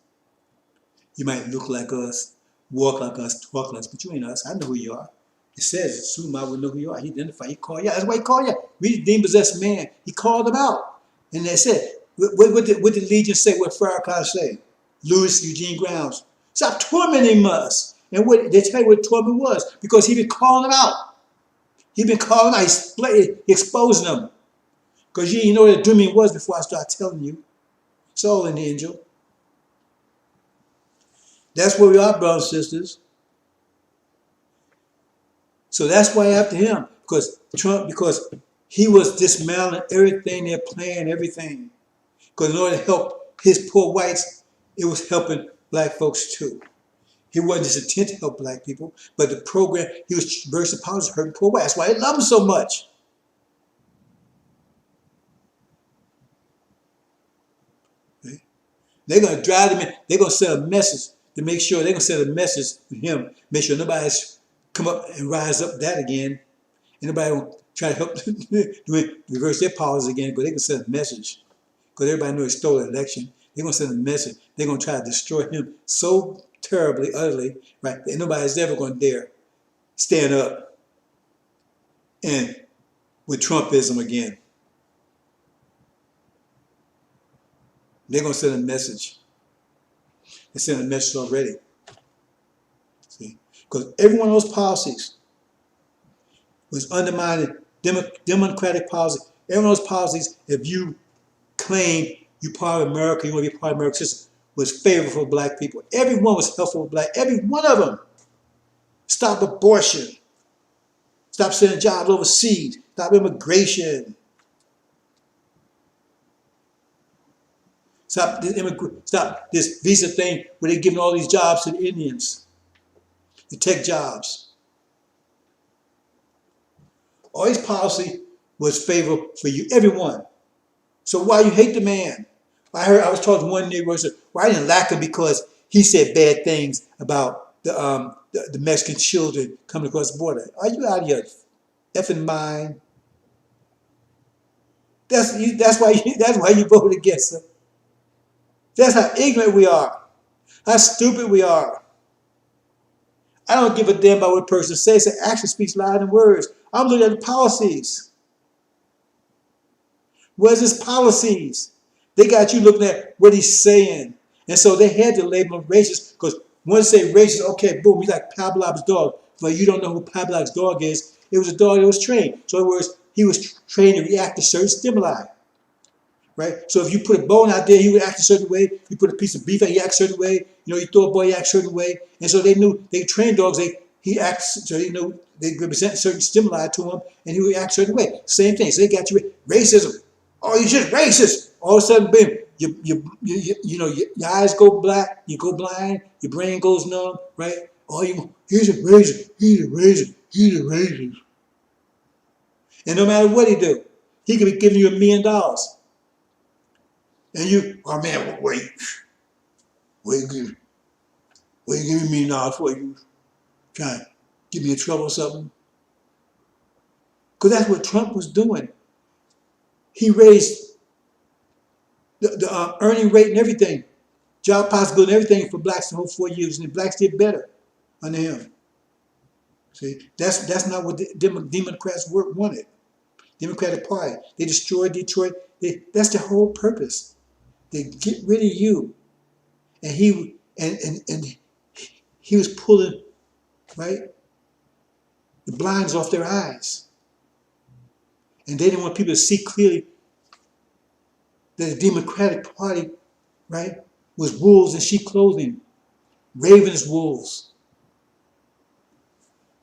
You might look like us, walk like us, talk like us, but you ain't us. I know who you are. It says, soon I will know who you are. He identified, he called you out. That's why he called you out. We the demon-possessed man. He called them out. And they said, what did Legion say? What Farrakhan say? Louis Eugene Grounds. Stop tormenting us. And what they tell you what torment was. Because he been calling them out. He been calling them out. He exposing them. Because you didn't know what a dooming was before I start telling you. It's all in the angel. That's where we are, brothers and sisters. So that's why after him, because he was dismantling everything, their plan, everything. Because in order to help his poor whites, it was helping black folks too. He wasn't just intent to help black people, but the program, he was very supposed to hurt poor whites. That's why they love him so much. Okay? They're going to drive him in. They're going to send a message to make sure, they're going to send a message to him, make sure nobody's come up and rise up that again. And nobody will try to help reverse their policies again, but they can send a message. Because everybody knows he stole the election. They're going to send a message. They're going to try to destroy him so terribly, utterly, right, that nobody's ever going to dare stand up and with Trumpism again. They're going to send a message. They sent a message already. See? Because every one of those policies was undermining democratic policy. Every one of those policies, if you claim you're part of America, you want to be part of America's system, was favorable for black people. Every one was helpful for black. Every one of them. Stop abortion. Stop sending jobs overseas. Stop immigration. Stop this visa thing where they're giving all these jobs to the Indians. The tech jobs. All his policy was favorable for you, everyone. So why you hate the man? I was talking to one neighbor who said, well, I didn't like him because he said bad things about the Mexican children coming across the border. Are you out of your effing mind? That's why you voted against him. That's how ignorant we are. How stupid we are. I don't give a damn about what a person says. Action speaks louder than words. I'm looking at the policies. Where's his policies? They got you looking at what he's saying. And so they had to label him racist because once they say racist, okay, boom, he's like Pavlov's dog. But you don't know who Pavlov's dog is. It was a dog that was trained. So in other words, he was trained to react to certain stimuli. Right? So if you put a bone out there, he would act a certain way. You put a piece of beef out, he acts a certain way. You know, you throw a ball, he acts a certain way. And so they knew, they trained dogs, he acts, so they knew they represent certain stimuli to him, and he would act a certain way. Same thing. So they got you racism. Oh, you're just racist. All of a sudden, boom, you know, your eyes go black, you go blind, your brain goes numb, right? Oh, he's a racist, he's a racist, he's a racist. And no matter what he do, he could be giving you $1 million. And you, oh man, wait, you giving me $1 million for? You trying to get me in trouble or something? Because that's what Trump was doing. He raised the earning rate and everything, job possibility and everything for blacks the whole 4 years, and the blacks did better under him. See, that's not what the Democrats wanted. Democratic Party. They destroyed Detroit. That's the whole purpose. They get rid of you. And he was pulling, right, the blinds off their eyes. And they didn't want people to see clearly that the Democratic Party, right, was wolves in sheep clothing, ravenous wolves.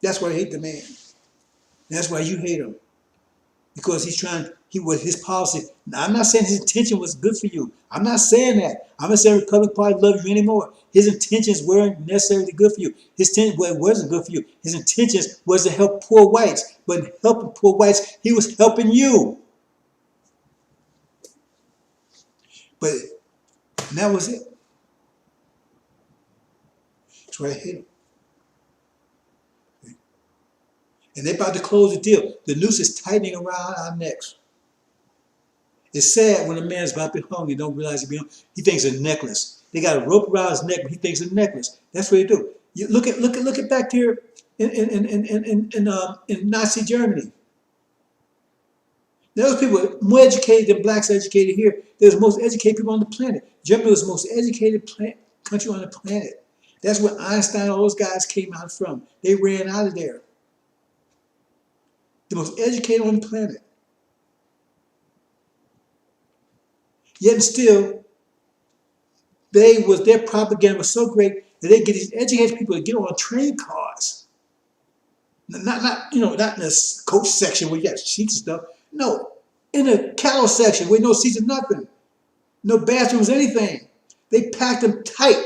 That's why I hate the man. That's why you hate him. Because he was his policy. Now, I'm not saying his intention was good for you. I'm not saying that. I'm not saying the Republican Party loves you anymore. His intentions weren't necessarily good for you. His intention wasn't good for you. His intentions was to help poor whites. But in helping poor whites, he was helping you. But that was it. That's why I hate him. And they're about to close the deal. The noose is tightening around our necks. It's sad when a man's about to be hung, he don't realize he's being hung. He thinks it's a necklace. They got a rope around his neck, but he thinks it's a necklace. That's what they do. You look at back there in Nazi Germany. Those people are more educated than blacks educated here. They're the most educated people on the planet. Germany was the most educated country on the planet. That's where Einstein and all those guys came out from. They ran out of there. The most educated on the planet. Yet and still, their propaganda was so great that they get these educated people to get on train cars. Not in the coach section where you got seats and stuff. No, in the cattle section where no seats or nothing. No bathrooms, anything. They packed them tight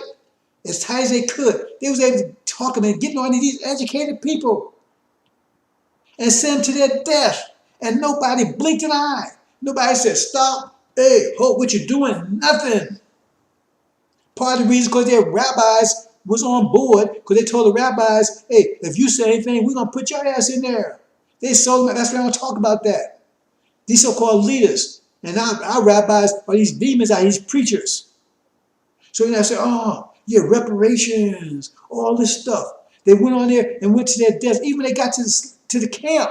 as they could. They was able to talk them and getting on these educated people and send them to their death. And nobody blinked an eye. Nobody said, stop. Hey, hold what you're doing. Nothing. Part of the reason because their rabbis was on board because they told the rabbis, hey, if you say anything, we're going to put your ass in there. They sold them. That's why I don't talk about that. These so-called leaders. And our rabbis are these demons, are these preachers. So I say, oh, yeah, reparations, all this stuff. They went on there and went to their deaths. Even when they got to the camp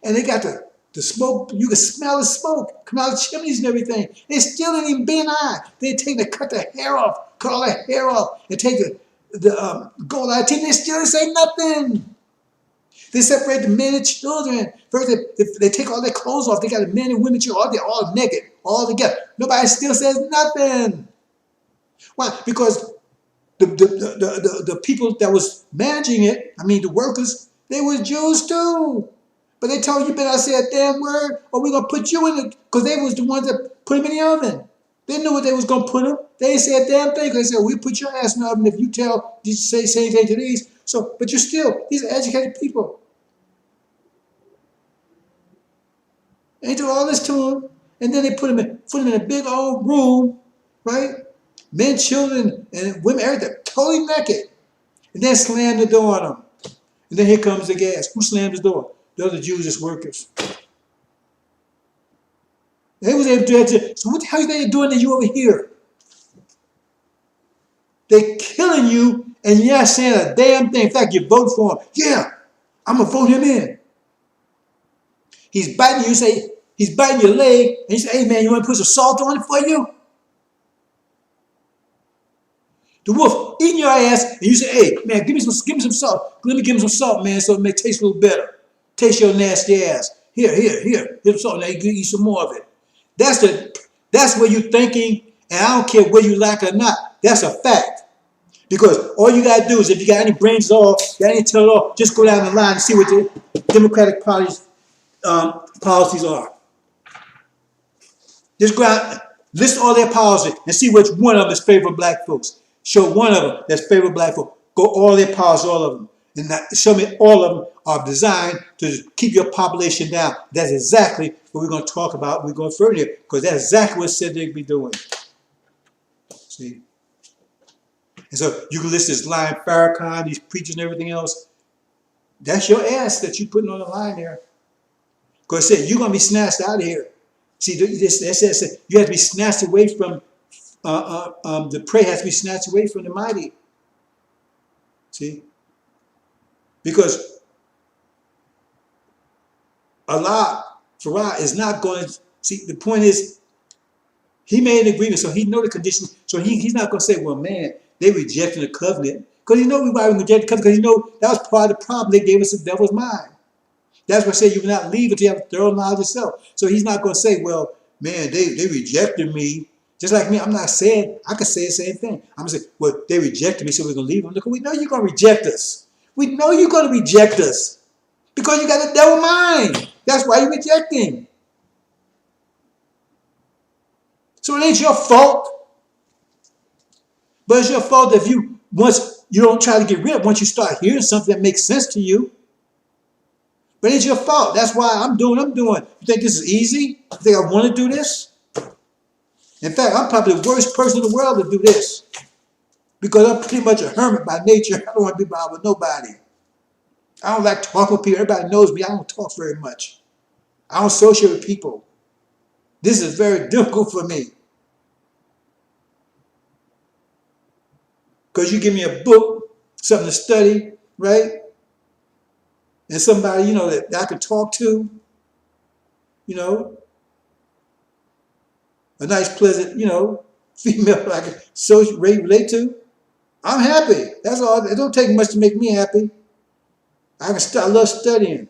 and they got the smoke, you could smell the smoke come out of the chimneys and everything. They still didn't even be an eye. They cut the hair off, cut all that hair off, and take the gold out of teeth. They still didn't say nothing. They separate the men and children. First, they take all their clothes off. They got the men and women, children, they're all naked, all together. Nobody still says nothing. Why? Because the people that was managing it, I mean the workers, they were Jews too. But they told you better not say a damn word or we're going to put you in it, because they was the ones that put him in the oven. They knew what they was going to put him. They didn't say a damn thing because they said, we put your ass in the oven if you say anything to these. So, but you're still, these are educated people. And they do all this to him, and then they put him in a big old room, right? Men, children, and women, everything, totally naked. And then slam the door on them. And then here comes the gas. Who slammed the door? The other Jews as workers. They was able to do that too. So what the hell are they doing to you over here? They're killing you, and you're not saying a damn thing. In fact, you vote for him. Yeah, I'm going to vote him in. He's biting you, say, he's biting your leg, and you say, hey man, you want to put some salt on it for you? The wolf eating your ass, and you say, hey man, give me some salt. Let me give him some salt, man, so it may taste a little better. Taste your nasty ass. Here's some salt. Now you can eat some more of it. That's what you're thinking, and I don't care whether you like it or not. That's a fact. Because all you got to do is, if you got any brains at all, got any tell at all, just go down the line and see what the Democratic Party's policies are. Just go out, list all their policies, and see which one of them is favor of black folks. Show one of them that's favor of black folks. Go all their policies, all of them. And show me all of them are designed to keep your population down. That's exactly what we're going to talk about. We're going further, because that's exactly what it said they'd be doing. See? And so you can list this line, Farrakhan, these preachers and everything else. That's your ass that you're putting on the line there. Because it said, you're going to be snatched out of here. See, that says you have to be snatched away from, the prey has to be snatched away from the mighty. See? Because Farah is not going to, see, the point is, he made an agreement, so he know the conditions. So he's not going to say, well, man, they rejected the covenant. Because he know we why we rejected the covenant, because he know that was part of the problem. They gave us the devil's mind. That's why I say you will not leave until you have thorough knowledge of self. So he's not going to say, well, man, they rejected me. Just like me, I'm not saying, I could say the same thing. I'm going to say, well, they rejected me, so we're going to leave them. Look, we know you're going to reject us. We know you're going to reject us because you got the devil mind. That's why you're rejecting. So it ain't your fault. But it's your fault if once you don't try to get rid of it, once you start hearing something that makes sense to you. But it's your fault. That's why I'm doing what I'm doing. You think this is easy? You think I want to do this? In fact, I'm probably the worst person in the world to do this. Because I'm pretty much a hermit by nature. I don't want to be bothered with nobody. I don't like talking with people. Everybody knows me. I don't talk very much. I don't associate with people. This is very difficult for me. Because you give me a book, something to study, right? And somebody, that I can talk to, a nice, pleasant, female I can relate to. I'm happy. That's all. It don't take much to make me happy. I love studying.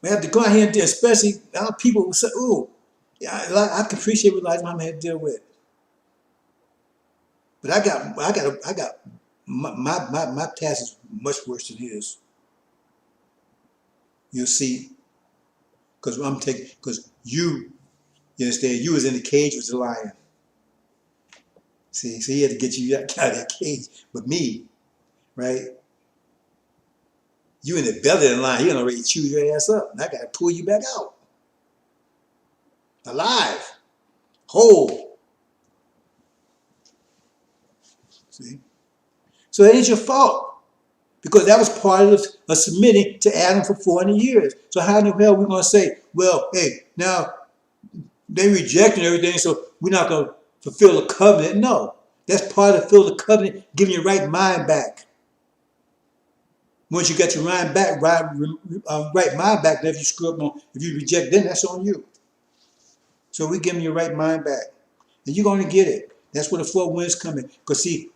We have to go out here and deal, especially people who say, "Ooh, yeah, I can appreciate what life Mama had to deal with." But I got my task is much worse than his. You'll see, because you understand, you was in the cage with the lion. See, so he had to get you out of that cage. But me, right? You in the belly of the lion, he gonna ready to chew your ass up. And I gotta pull you back out. Alive. Whole. See? So it ain't your fault. Because that was part of submitting to Adam for 400 years. So how in the hell are we gonna say, well, hey, now they rejected everything, so we're not gonna fulfill the covenant? No. That's part of fulfill the covenant, giving your right mind back. Once you got your right mind back, then if you screw up if you reject them, that's on you. So we give them your right mind back. And you're going to get it. That's where the four winds come in. Because see,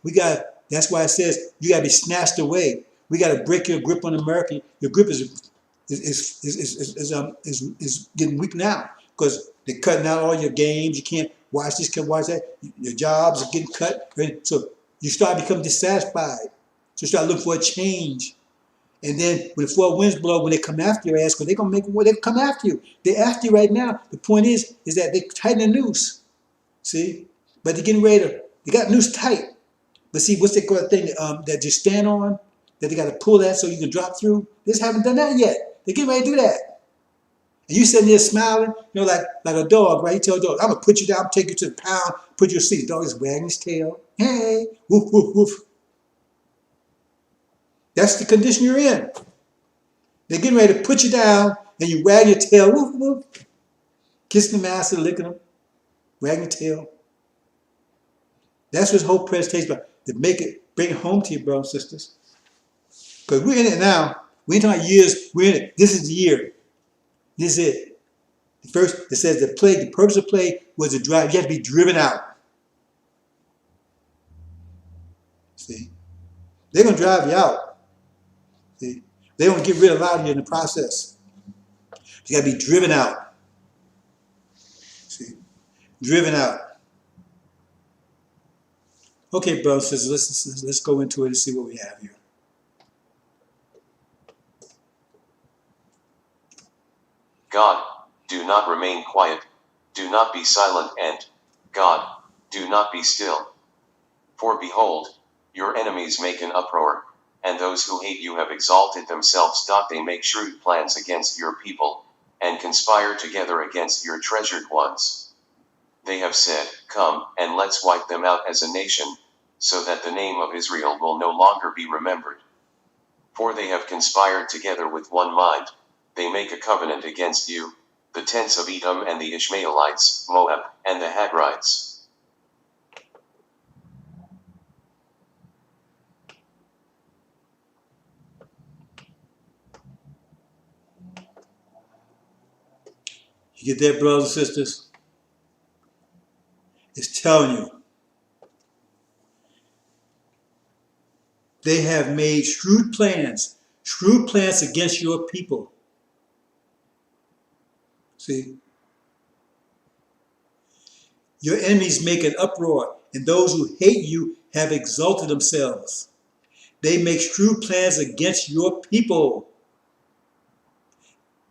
that's why it says you got to be snatched away. We got to break your grip on America. Your grip is getting weak now. Because they're cutting out all your games. You can't watch this, can't watch that. Your jobs are getting cut. So you start becoming dissatisfied. So you start looking for a change. And then when the four winds blow, when they come after your ass, because they're going to make war, they come after you. They're after you right now. The point is that they tighten the noose. See? But they're getting ready they got noose tight. But see, what's that thing that you stand on? That they got to pull that so you can drop through? They just haven't done that yet. They're getting ready to do that. And you sitting there smiling, like a dog, right? You tell a dog, I'm going to put you down, take you to the pound, put you to sleep. The dog is wagging his tail. Hey, woof, woof, woof. That's the condition you're in. They're getting ready to put you down, and you wag your tail, woof, woof. Kissing the master, licking him, wagging your tail. That's what his whole presentation is about, to bring it home to you, brothers and sisters. Because we're in it now. We ain't talking years, we're in it. This is the year. This is it. The first, it says the purpose of plague was to drive, you have to be driven out. See? They're going to drive you out. See? They want to get rid of a lot of you in the process. You got to be driven out. See? Driven out. Okay, brothers and sisters, let's go into it and see what we have here. God, do not remain quiet. Do not be silent, and, God, do not be still. For behold, your enemies make an uproar, and those who hate you have exalted themselves. They make shrewd plans against your people, and conspire together against your treasured ones. They have said, come, and let's wipe them out as a nation, so that the name of Israel will no longer be remembered. For they have conspired together with one mind. They make a covenant against you, the tents of Edom and the Ishmaelites, Moab, and the Hagrites. You get that, brothers and sisters? It's telling you. They have made shrewd plans against your people. See? Your enemies make an uproar, and those who hate you have exalted themselves. They make shrewd plans against your people.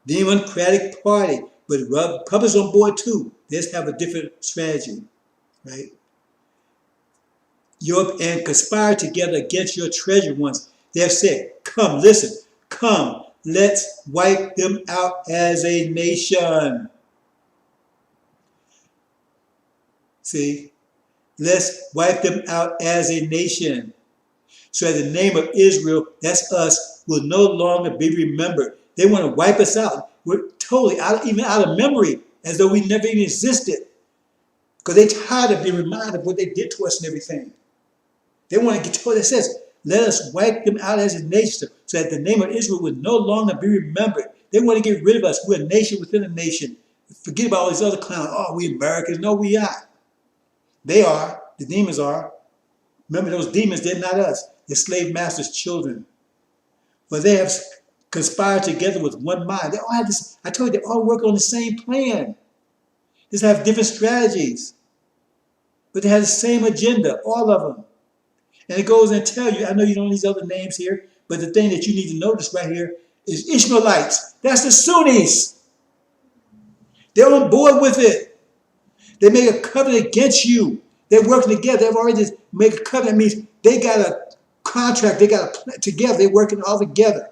The Democratic Party, but Republicans on board too. They just have a different strategy, right? And conspire together against your treasured ones. They have said, come, listen, come, let's wipe them out as a nation. See, let's wipe them out as a nation. So that the name of Israel, that's us, will no longer be remembered. They want to wipe us out. We're totally even out of memory, as though we never even existed. Because they're tired of being reminded of what they did to us and everything. They want to get to what it says. Let us wipe them out as a nation, so that the name of Israel will no longer be remembered. They want to get rid of us. We're a nation within a nation. Forget about all these other clowns. Oh, we Americans. No, we are. They are. The demons are. Remember, those demons, they're not us. They're slave masters' children. But they have conspired together with one mind. They all have this. I told you, they all work on the same plan. They just have different strategies. But they have the same agenda, all of them. And it goes and tell you, I know you don't know these other names here, but the thing that you need to notice right here is Ishmaelites. That's the Sunnis. They're on board with it. They make a covenant against you. They're working together. They've already made a covenant. That means they got a contract. They got a plan together. They're working all together.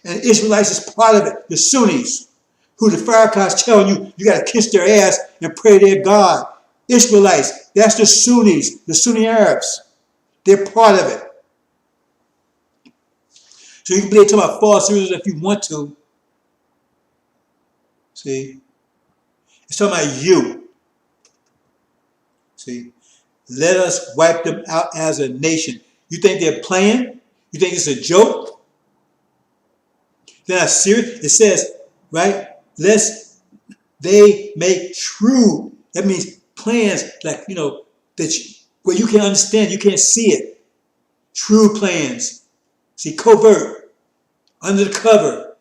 And Israelites is part of it. The Sunnis, who the Farrakhan's telling you, you got to kiss their ass and pray to their God. Israelites, that's the Sunnis, the Sunni Arabs. They're part of it. So you can be talking about false Israelites if you want to. See? It's talking about you. See? Let us wipe them out as a nation. You think they're playing? You think it's a joke? They're not serious. It says, right? They make shrewd. That means plans like, where you can understand, you can't see it. Shrewd plans. See, covert, under the cover.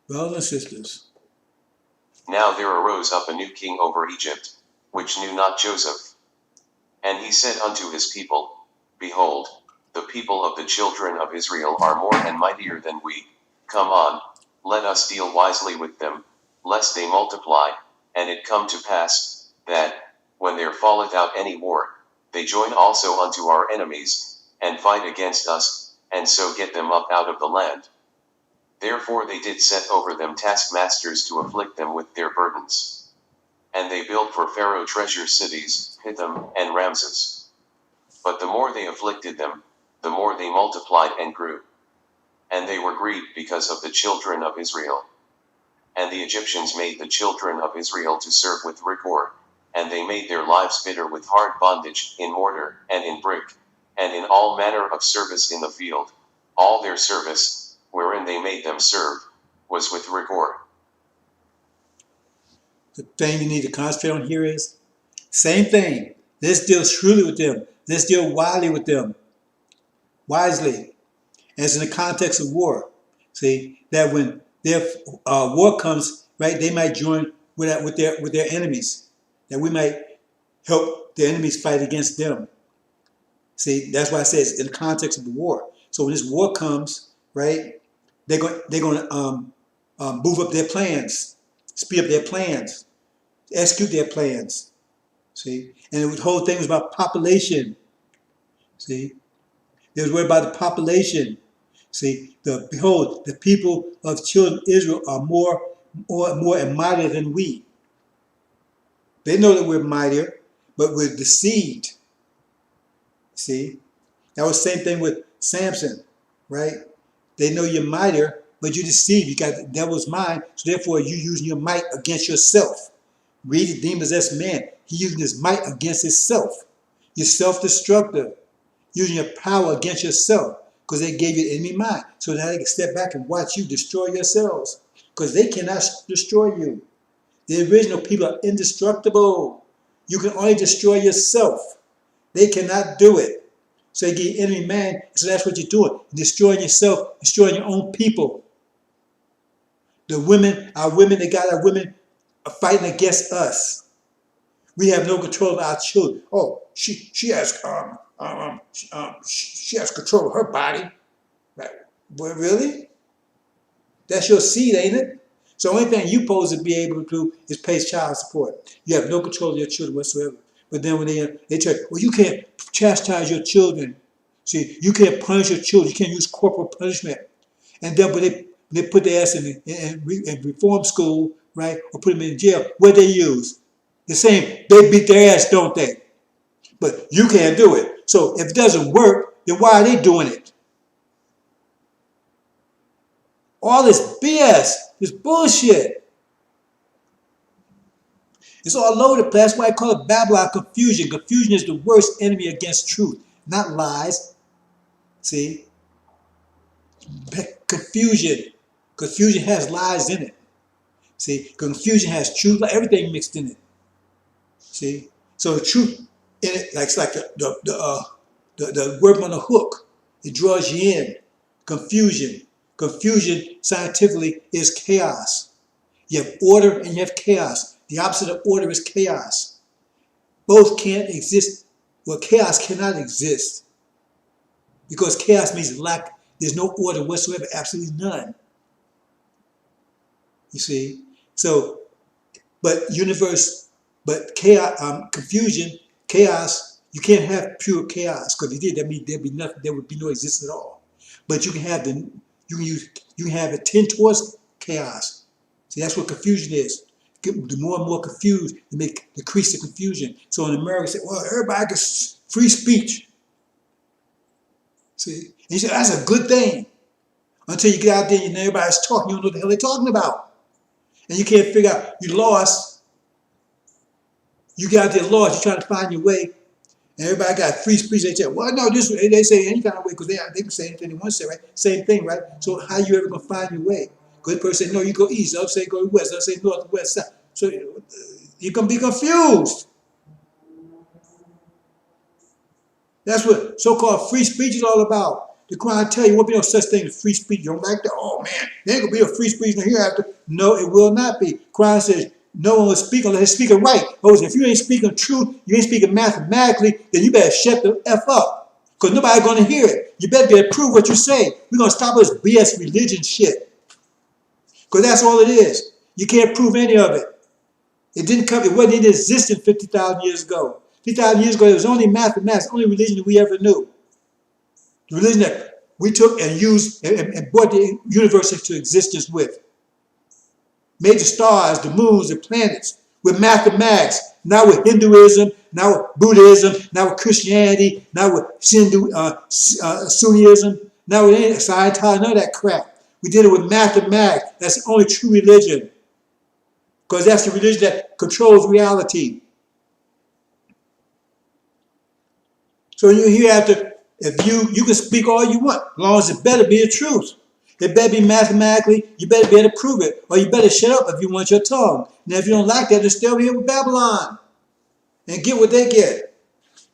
Brothers and sisters. Now there arose up a new king over Egypt, which knew not Joseph. And he said unto his people, Behold, the people of the children of Israel are more and mightier than we. Come on, let us deal wisely with them, lest they multiply. And it come to pass, that, when there falleth out any war, they join also unto our enemies, and fight against us, and so get them up out of the land. Therefore they did set over them taskmasters to afflict them with their burdens. And they built for Pharaoh treasure cities, Pithom, and Ramses. But the more they afflicted them, the more they multiplied and grew. And they were grieved because of the children of Israel. And the Egyptians made the children of Israel to serve with rigor, and they made their lives bitter with hard bondage, in mortar, and in brick, and in all manner of service in the field. All their service, wherein they made them serve, was with rigor. The thing you need to concentrate on here is, same thing. Let's deal shrewdly with them. Let's deal wisely with them. Wisely. As in the context of war. See, that when their war comes, right, they might join with their enemies. That we might help the enemies fight against them. See, that's why I say it's in the context of the war. So when this war comes, right, they're going to move up their plans, speed up their plans, execute their plans. See, and the whole thing was about population. See, they was worried about the population. See, behold, the people of children of Israel are more and mightier than we. They know that we're mightier, but we're deceived. See, that was the same thing with Samson, right? They know you're mightier, but you deceive. You got the devil's mind, so therefore you using your might against yourself. Read the demon-possessed man. He using his might against himself. You're self-destructive, using your power against yourself because they gave you enemy mind. So now they can step back and watch you destroy yourselves because they cannot destroy you. The original people are indestructible. You can only destroy yourself. They cannot do it. So they give you enemy man. So that's what you're doing. You're destroying yourself, destroying your own people. The women, our women, they got our women are fighting against us. We have no control of our children. Oh, she has she has control of her body. Right? Well, really? That's your seed, ain't it? So the only thing you're supposed to be able to do is pay child support. You have no control of your children whatsoever. But then when they tell you, well, you can't chastise your children. See, you can't punish your children. You can't use corporal punishment. And then when they put their ass in reform school, right, or put them in jail, what they use? The same, they beat their ass, don't they? But you can't do it. So if it doesn't work, then why are they doing it? All this BS, this bullshit. It's all over the place. That's why I call it Babylon confusion. Confusion is the worst enemy against truth, not lies. See? Confusion. Confusion has lies in it. See? Confusion has truth, like everything mixed in it. See? So the truth in it, like it's like the worm on the hook. It draws you in. Confusion. Confusion scientifically is chaos. You have order and you have chaos. The opposite of order is chaos. Both can't exist. Well, chaos cannot exist because chaos means lack. There's no order whatsoever, absolutely none. You see? So, but chaos, confusion, chaos, you can't have pure chaos because if you did, that means there'd be nothing, there would be no existence at all. But you can have you can have it tend towards chaos. See, that's what confusion is. The more and more confused, decrease the confusion. So in America, say, well, everybody gets free speech. See, and you say that's a good thing until you get out there and everybody's talking, you don't know what the hell they're talking about, and you can't figure out. You lost. You get out there lost. You're trying to find your way. And everybody got free speech. They say, well, no, this they say any kind of way because they can say anything they want to say, right? Same thing, right? So how you ever gonna find your way? Because the person say, no, you go east. I'll say go west. I'll say north, west, south. So you're gonna be confused. That's what so-called free speech is all about. The Quran tell you won't be no such thing as free speech. You don't like that? Oh man, there ain't gonna be a free speech in the hereafter. No, it will not be. Quran says no one will speak unless he's speaking right. If you ain't speaking truth, you ain't speaking mathematically, then you better shut the F up. Because nobody's gonna hear it. You better be able to prove what you say. We're gonna stop this BS religion shit. Because that's all it is. You can't prove any of it. It didn't come, it wasn't in existence 50,000 years ago. 50,000 years ago, it was only mathematics, only religion that we ever knew. The religion that we took and used and brought the universe into existence with. Made the stars, the moons, the planets with mathematics. Now with Hinduism, now with Buddhism, now with Christianity, now with Sunnism, now with Scientology, none of that crap. We did it with mathematics. That's the only true religion. Because that's the religion that controls reality. So you hereafter, if you can speak all you want, as long as it better be the truth. It better be mathematically, you better be able to prove it. Or you better shut up if you want your tongue. Now if you don't like that, then stay over here with Babylon. And get what they get.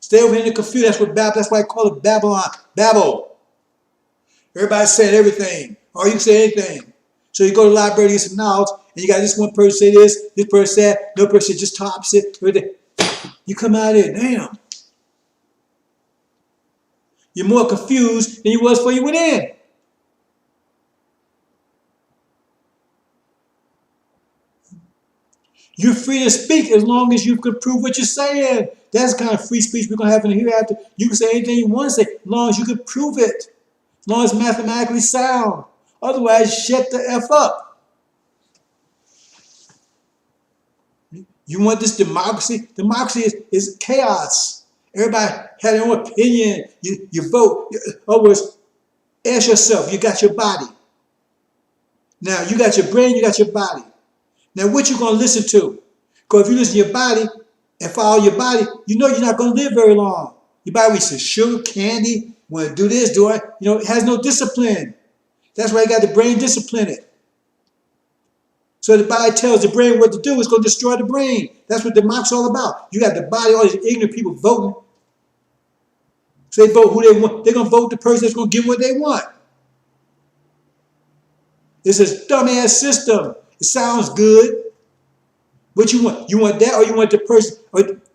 Stay over here in the confusion. That's why I call it Babylon. Babel. Everybody's saying everything. Or you can say anything. So you go to the library to get some knowledge, and you got this one person say this person say that, no person just opposite. You come out of there, damn. You're more confused than you was before you went in. You're free to speak as long as you can prove what you're saying. That's the kind of free speech we're going to have in the hereafter. You can say anything you want to say as long as you can prove it. As long as it's mathematically sound. Otherwise, shut the F up. You want this democracy? Democracy is chaos. Everybody had their own opinion. You vote. Ask yourself, you got your body. Now, you got your brain, you got your body. Now, what you going to listen to? Because if you listen to your body and follow your body, you know you're not going to live very long. Your body says sugar, candy, want to do this, do it. You know, it has no discipline. That's why you got the brain discipline it. So the body tells the brain what to do. It's going to destroy the brain. That's what democracy all about. You got the body, all these ignorant people voting. So they vote who they want. They're going to vote the person that's going to give what they want. It's a dumbass system. It sounds good. What you want? You want that or you want the person?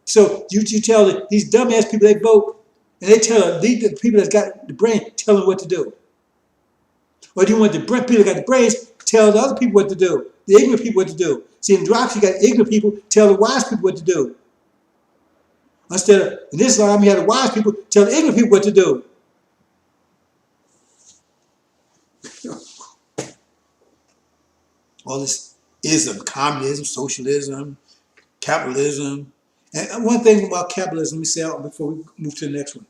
So you tell these dumbass people they vote and they tell the people that's got the brain, tell them what to do. Or do you want the people that got the brains tell the other people what to do? The ignorant people what to do. See, in democracy, you got ignorant people tell the wise people what to do. Instead of, in Islam, you have the wise people tell the ignorant people what to do. All this ism, communism, socialism, capitalism. And one thing about capitalism, let me say out before we move to the next one.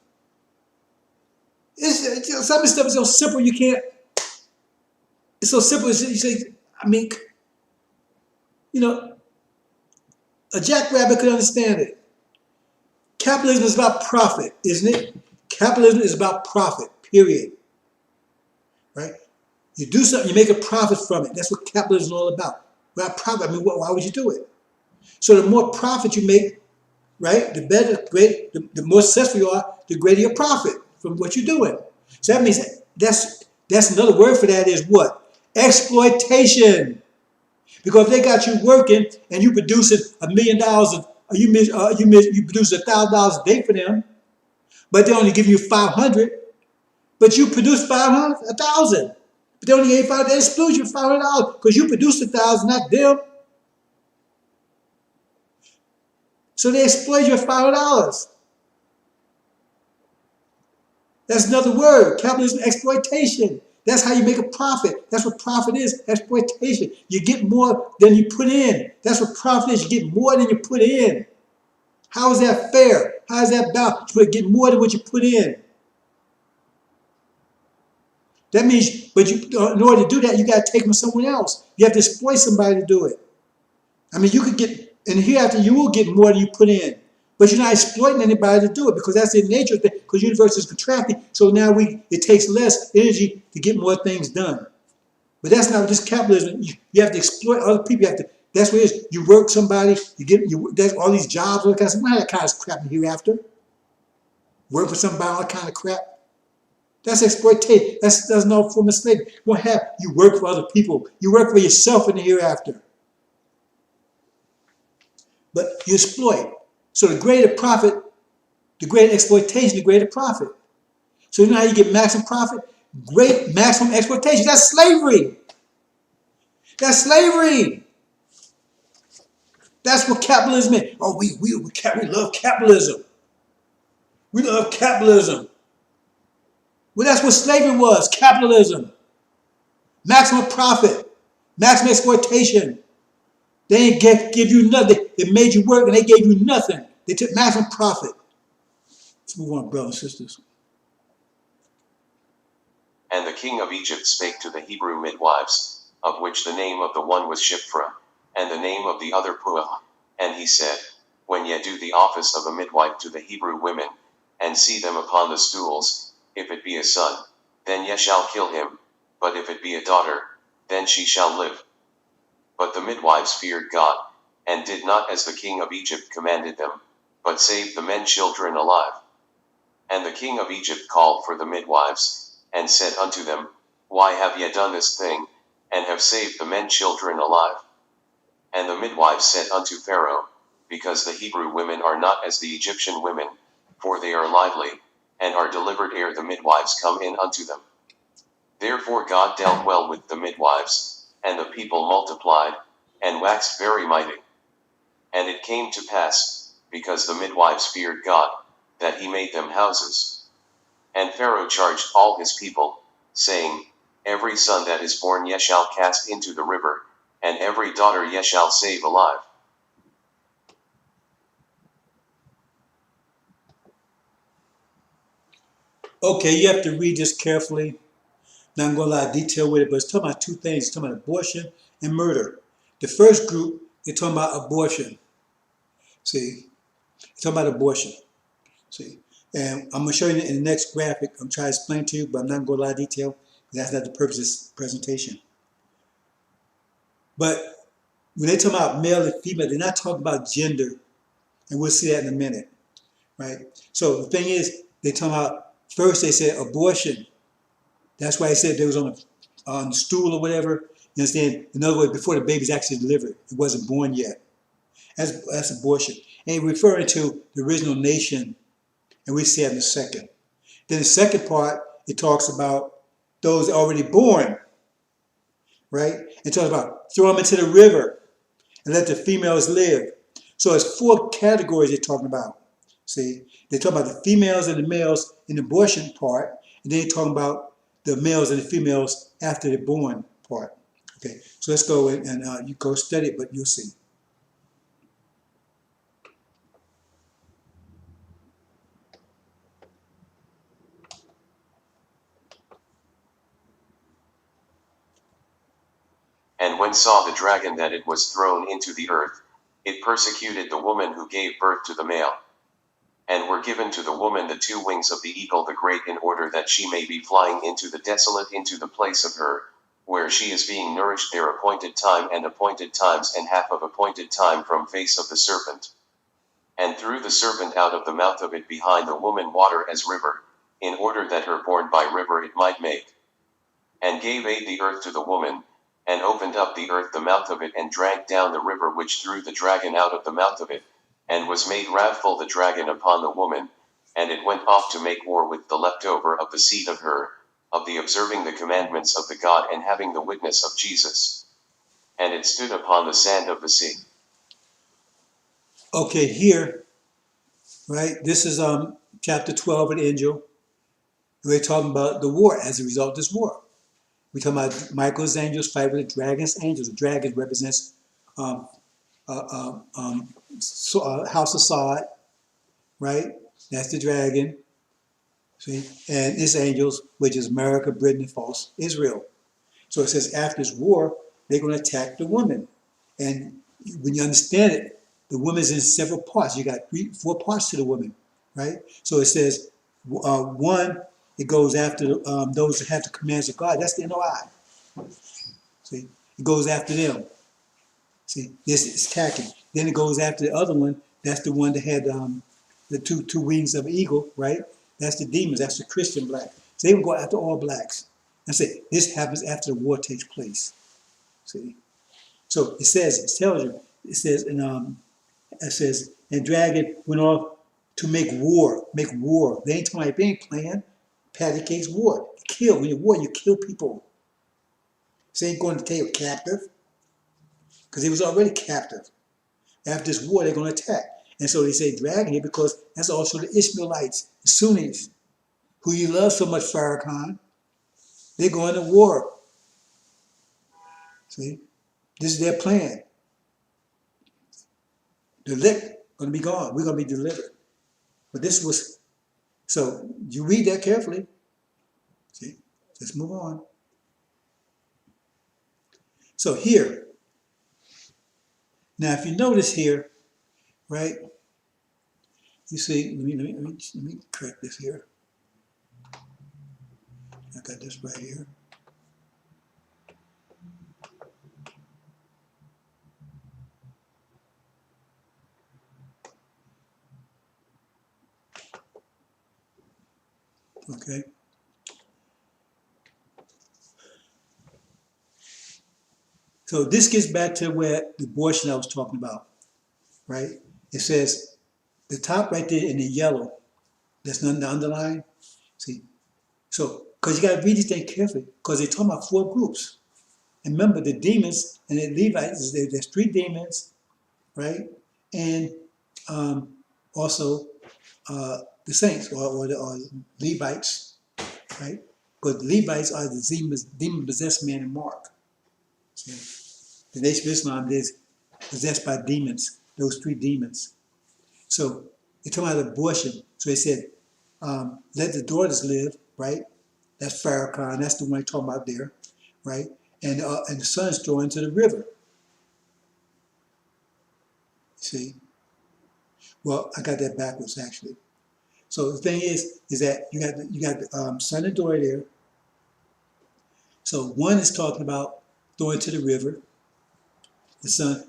Some of this stuff is so simple you can't. It's so simple. You say, I mean, you know, a jackrabbit could understand it. Capitalism is about profit, isn't it? Capitalism is about profit, period. Right? You do something, you make a profit from it. That's what capitalism is all about. Without profit, I mean, why would you do it? So the more profit you make, right, the better, the more successful you are, the greater your profit from what you're doing. So that means that's another word for that is what? Exploitation. Because if they got you working and you producing $1 million, you produce $1,000 a day for them, but they only give you 500, but you produce 500, 1,000. But they only gave 500, they exclude you $500 because you produced 1,000, not them. So they exploit you $500. That's another word. Capitalism, exploitation. That's how you make a profit. That's what profit is, exploitation. You get more than you put in. That's what profit is. You get more than you put in. How is that fair? How is that balanced? You get more than what you put in. That means, but in order to do that, you got to take from someone else. You have to exploit somebody to do it. I mean, you could get, and hereafter you will get more than you put in. But you're not exploiting anybody to do it because that's the nature of the thing. Because the universe is contracting, so now it takes less energy to get more things done. But that's not just capitalism. You have to exploit other people. You have to. That's what it is. You work somebody. There's all these jobs. All that kind of stuff. What kind of crap hereafter? Work for somebody. All that kind of crap. That's exploitation. That's no form of slavery. You work for other people. You work for yourself in the hereafter. But you exploit. So the greater profit, the greater exploitation, the greater profit. So you know how you get maximum profit? Great maximum exploitation. That's slavery. That's slavery. That's what capitalism is. Oh, we love capitalism. We love capitalism. Well, that's what slavery was, capitalism. Maximum profit, maximum exploitation. They didn't give you nothing. They made you work and they gave you nothing. They took maximum profit. Let's move on, brothers and sisters. And the king of Egypt spake to the Hebrew midwives, of which the name of the one was Shiphrah, and the name of the other Puah. And he said, When ye do the office of a midwife to the Hebrew women, and see them upon the stools, if it be a son, then ye shall kill him, but if it be a daughter, then she shall live. But the midwives feared God, and did not as the king of Egypt commanded them, but saved the men children alive. And the king of Egypt called for the midwives, and said unto them, Why have ye done this thing, and have saved the men children alive? And the midwives said unto Pharaoh, Because the Hebrew women are not as the Egyptian women, for they are lively, and are delivered ere the midwives come in unto them. Therefore God dealt well with the midwives, and the people multiplied, and waxed very mighty. And it came to pass, because the midwives feared God, that he made them houses. And Pharaoh charged all his people, saying, Every son that is born ye shall cast into the river, and every daughter ye shall save alive. Okay, you have to read this carefully. Not going to go a lot of detail with it, but it's talking about two things. It's talking about abortion and murder. The first group, they're talking about abortion. See, it's talking about abortion. See, and I'm going to show you in the next graphic. I'm trying to explain to you, but I'm not going to go a lot of detail because that's not the purpose of this presentation. But when they talk about male and female, they're not talking about gender, and we'll see that in a minute, right? So the thing is, they talking about first they said abortion. That's why he said they was on the stool or whatever. You understand? In other words, before the baby's actually delivered, it wasn't born yet. That's abortion. And referring to the original nation, and we see that in a second. Then the second part, it talks about those already born, right? It talks about throw them into the river and let the females live. So it's four categories they're talking about. See, they're talking about the females and the males in the abortion part, and then they're talking about the males and the females after they're born part. Okay, so let's go and you go study it, but you'll see. And when saw the dragon that it was thrown into the earth, it persecuted the woman who gave birth to the male. And were given to the woman the two wings of the eagle the great, in order that she may be flying into the desolate, into the place of her, where she is being nourished their appointed time and appointed times and half of appointed time from face of the serpent. And threw the serpent out of the mouth of it behind the woman water as river, in order that her born by river it might make. And gave aid the earth to the woman, and opened up the earth the mouth of it, and drank down the river which threw the dragon out of the mouth of it, and was made wrathful the dragon upon the woman, and it went off to make war with the leftover of the seed of her, of the observing the commandments of the God and having the witness of Jesus. And it stood upon the sand of the sea. Okay, here, right, this is chapter 12 of the Angel. We're talking about the war as a result of this war. We're talking about Michael's angels fight with the dragon's angels. The dragon represents House of Sod, right? That's the dragon. See? And its angels, which is America, Britain, and false Israel. So it says after this war, they're going to attack the woman. And when you understand it, the woman's in several parts. You got four parts to the woman, right? So it says, one, it goes after those that have the commands of God. That's the NOI. See, it goes after them. See, this is attacking. Then it goes after the other one. That's the one that had the two wings of an eagle, right? That's the demons. That's the Christian black. So they will go after all blacks. And say this happens after the war takes place. See, so it says, it tells you, it says, and dragon went off to make war, make war. They ain't playing patty cakes war. Kill. When you war, you kill people. So they ain't going to take a captive because he was already captive. After this war, they're going to attack. And so they say dragon here because that's also the Ishmaelites, the Sunnis, who you love so much, Farrakhan. They're going to war. See? This is their plan. The lick going to be gone. We're going to be delivered. But this was, so you read that carefully. See? Let's move on. So here, now if you notice here, right? You see, let me correct this here. I got this right here. Okay. So this gets back to where the abortion I was talking about, right? It says the top right there in the yellow, that's not the underline. See, so because you got to read these things carefully, because they're talking about four groups. And remember, the demons and the Levites, there's three demons, right? And also the saints or Levites, right? Because the Levites are the demon-possessed man in Mark. See? The Nation of Islam is possessed by demons, those three demons. So they're talking about abortion. So they said, let the daughters live, right? That's Farrakhan. That's the one I'm talking about there, right? And the son is thrown into the river. See? Well, I got that backwards actually. So the thing is that you got the son and daughter there. So one is talking about throwing to the river.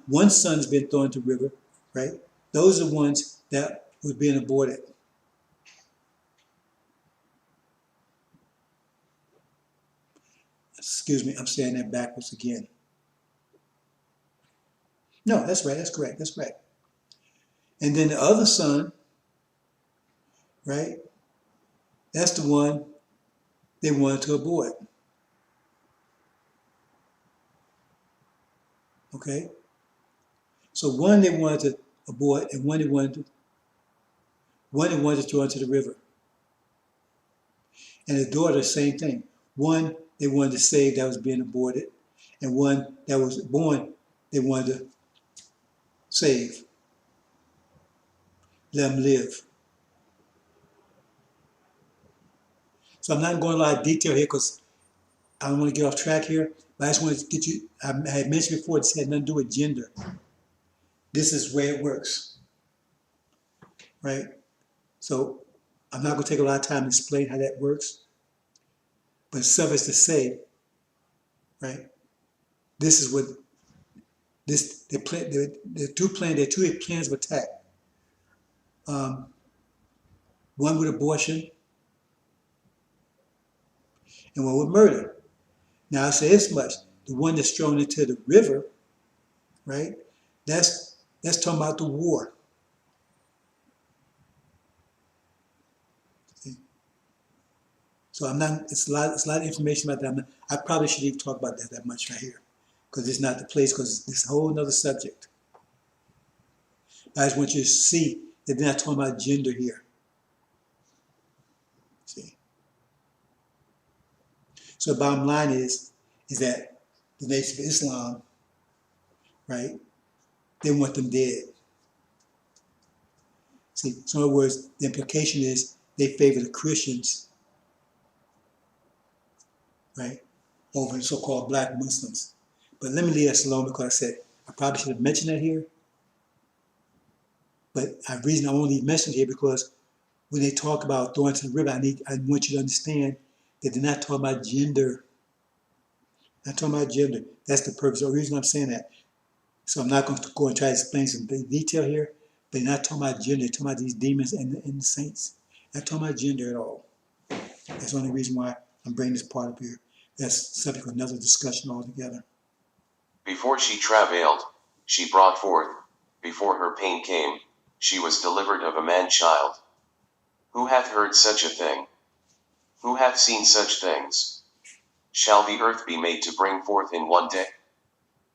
One son's been thrown into the river, right? Those are the ones that were being aborted. Excuse me, I'm saying that backwards again. No, that's right, that's correct, that's right. And then the other son, right? That's the one they wanted to abort. Okay? So one they wanted to abort and one they wanted to throw into the river. And the daughter, same thing. One they wanted to save that was being aborted, and one that was born they wanted to save. Let them live. So I'm not going to a lot of detail here because I don't want to get off track here, but I just want to get you, I had mentioned before, this had nothing to do with gender. This is the way it works, right? So I'm not going to take a lot of time to explain how that works, but suffice to say, right, this is what, there are two plans of attack. One with abortion and one with murder. Now I say this much, the one that's thrown into the river, right, that's talking about the war. See? So I'm not, it's a lot of information about that. I probably shouldn't even talk about that much right here because it's not the place, because it's a whole nother subject. I just want you to see that they're not talking about gender here. See? So the bottom line is that the Nation of Islam, right, they want them dead. See, so in other words, the implication is they favor the Christians, right, over the so-called black Muslims. But let me leave that alone because I said I probably should have mentioned that here. But the reason I only mentioned it here because when they talk about throwing to the river, I want you to understand that they're not talking about gender. Not talking about gender. That's the purpose. The reason I'm saying that. So I'm not going to go and try to explain some detail here, but they're not talking about gender. They're talking about these demons and the saints. They're not talking about gender at all. That's the only reason why I'm bringing this part up here. That's subject for another discussion altogether. Before she travailed, she brought forth. Before her pain came, she was delivered of a man-child. Who hath heard such a thing? Who hath seen such things? Shall the earth be made to bring forth in one day?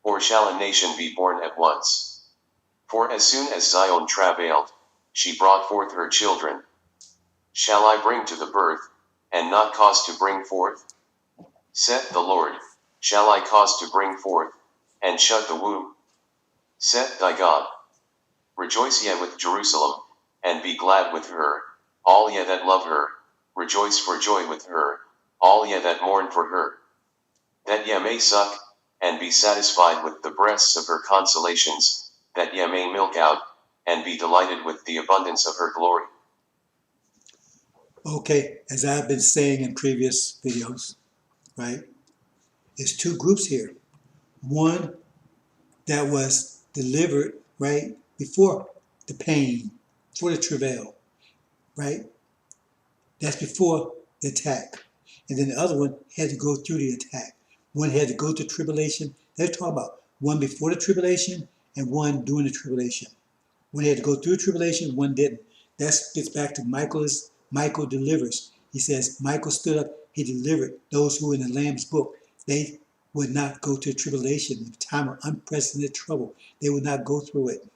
Or shall a nation be born at once? For as soon as Zion travailed, she brought forth her children. Shall I bring to the birth, and not cause to bring forth? Saith the Lord, shall I cause to bring forth, and shut the womb? Saith thy God. Rejoice ye with Jerusalem, and be glad with her, all ye that love her, rejoice for joy with her, all ye that mourn for her. That ye may suck, and be satisfied with the breasts of her consolations, that ye may milk out, and be delighted with the abundance of her glory. Okay, as I've been saying in previous videos, right, there's two groups here. One that was delivered, right, before the pain, before the travail, right? That's before the attack. And then the other one had to go through the attack. One had to go through tribulation. They're talking about one before the tribulation and one during the tribulation. One had to go through tribulation, one didn't. That gets back to Michael delivers. He says, Michael stood up, he delivered those who were in the Lamb's book. They would not go to tribulation, in a time of unprecedented trouble. They would not go through it.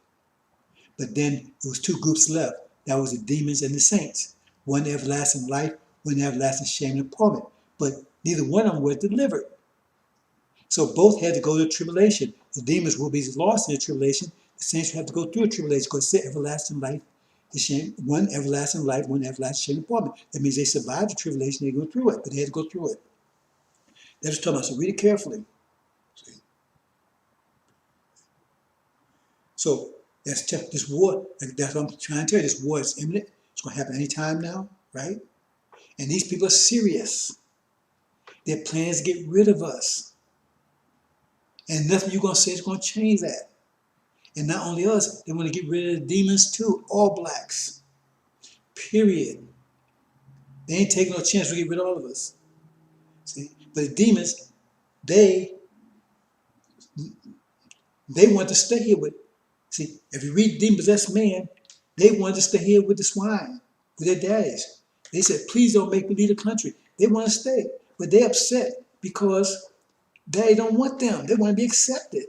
But then there was two groups left. That was the demons and the saints. One everlasting life, one everlasting shame and torment. But neither one of them were delivered. So both had to go to tribulation. The demons will be lost in the tribulation. The saints will have to go through a tribulation because it's everlasting life One everlasting life, one everlasting shame and torment. That means they survived the tribulation, they go through it, but they had to go through it. That's what I'm talking about. So read it carefully. See? So that's this war. That's what I'm trying to tell you. This war is imminent. It's going to happen any time now, right? And these people are serious. Their plans to get rid of us. And nothing you're going to say is going to change that. And not only us, they want to get rid of the demons too, all blacks. Period. They ain't taking no chance to get rid of all of us. See? But the demons, they want to stay here with. See, if you read Demon-Possessed Man, they wanted to stay here with the swine, with their daddies. They said, please don't make me leave the country. They want to stay, but they're upset because they don't want them. They want to be accepted.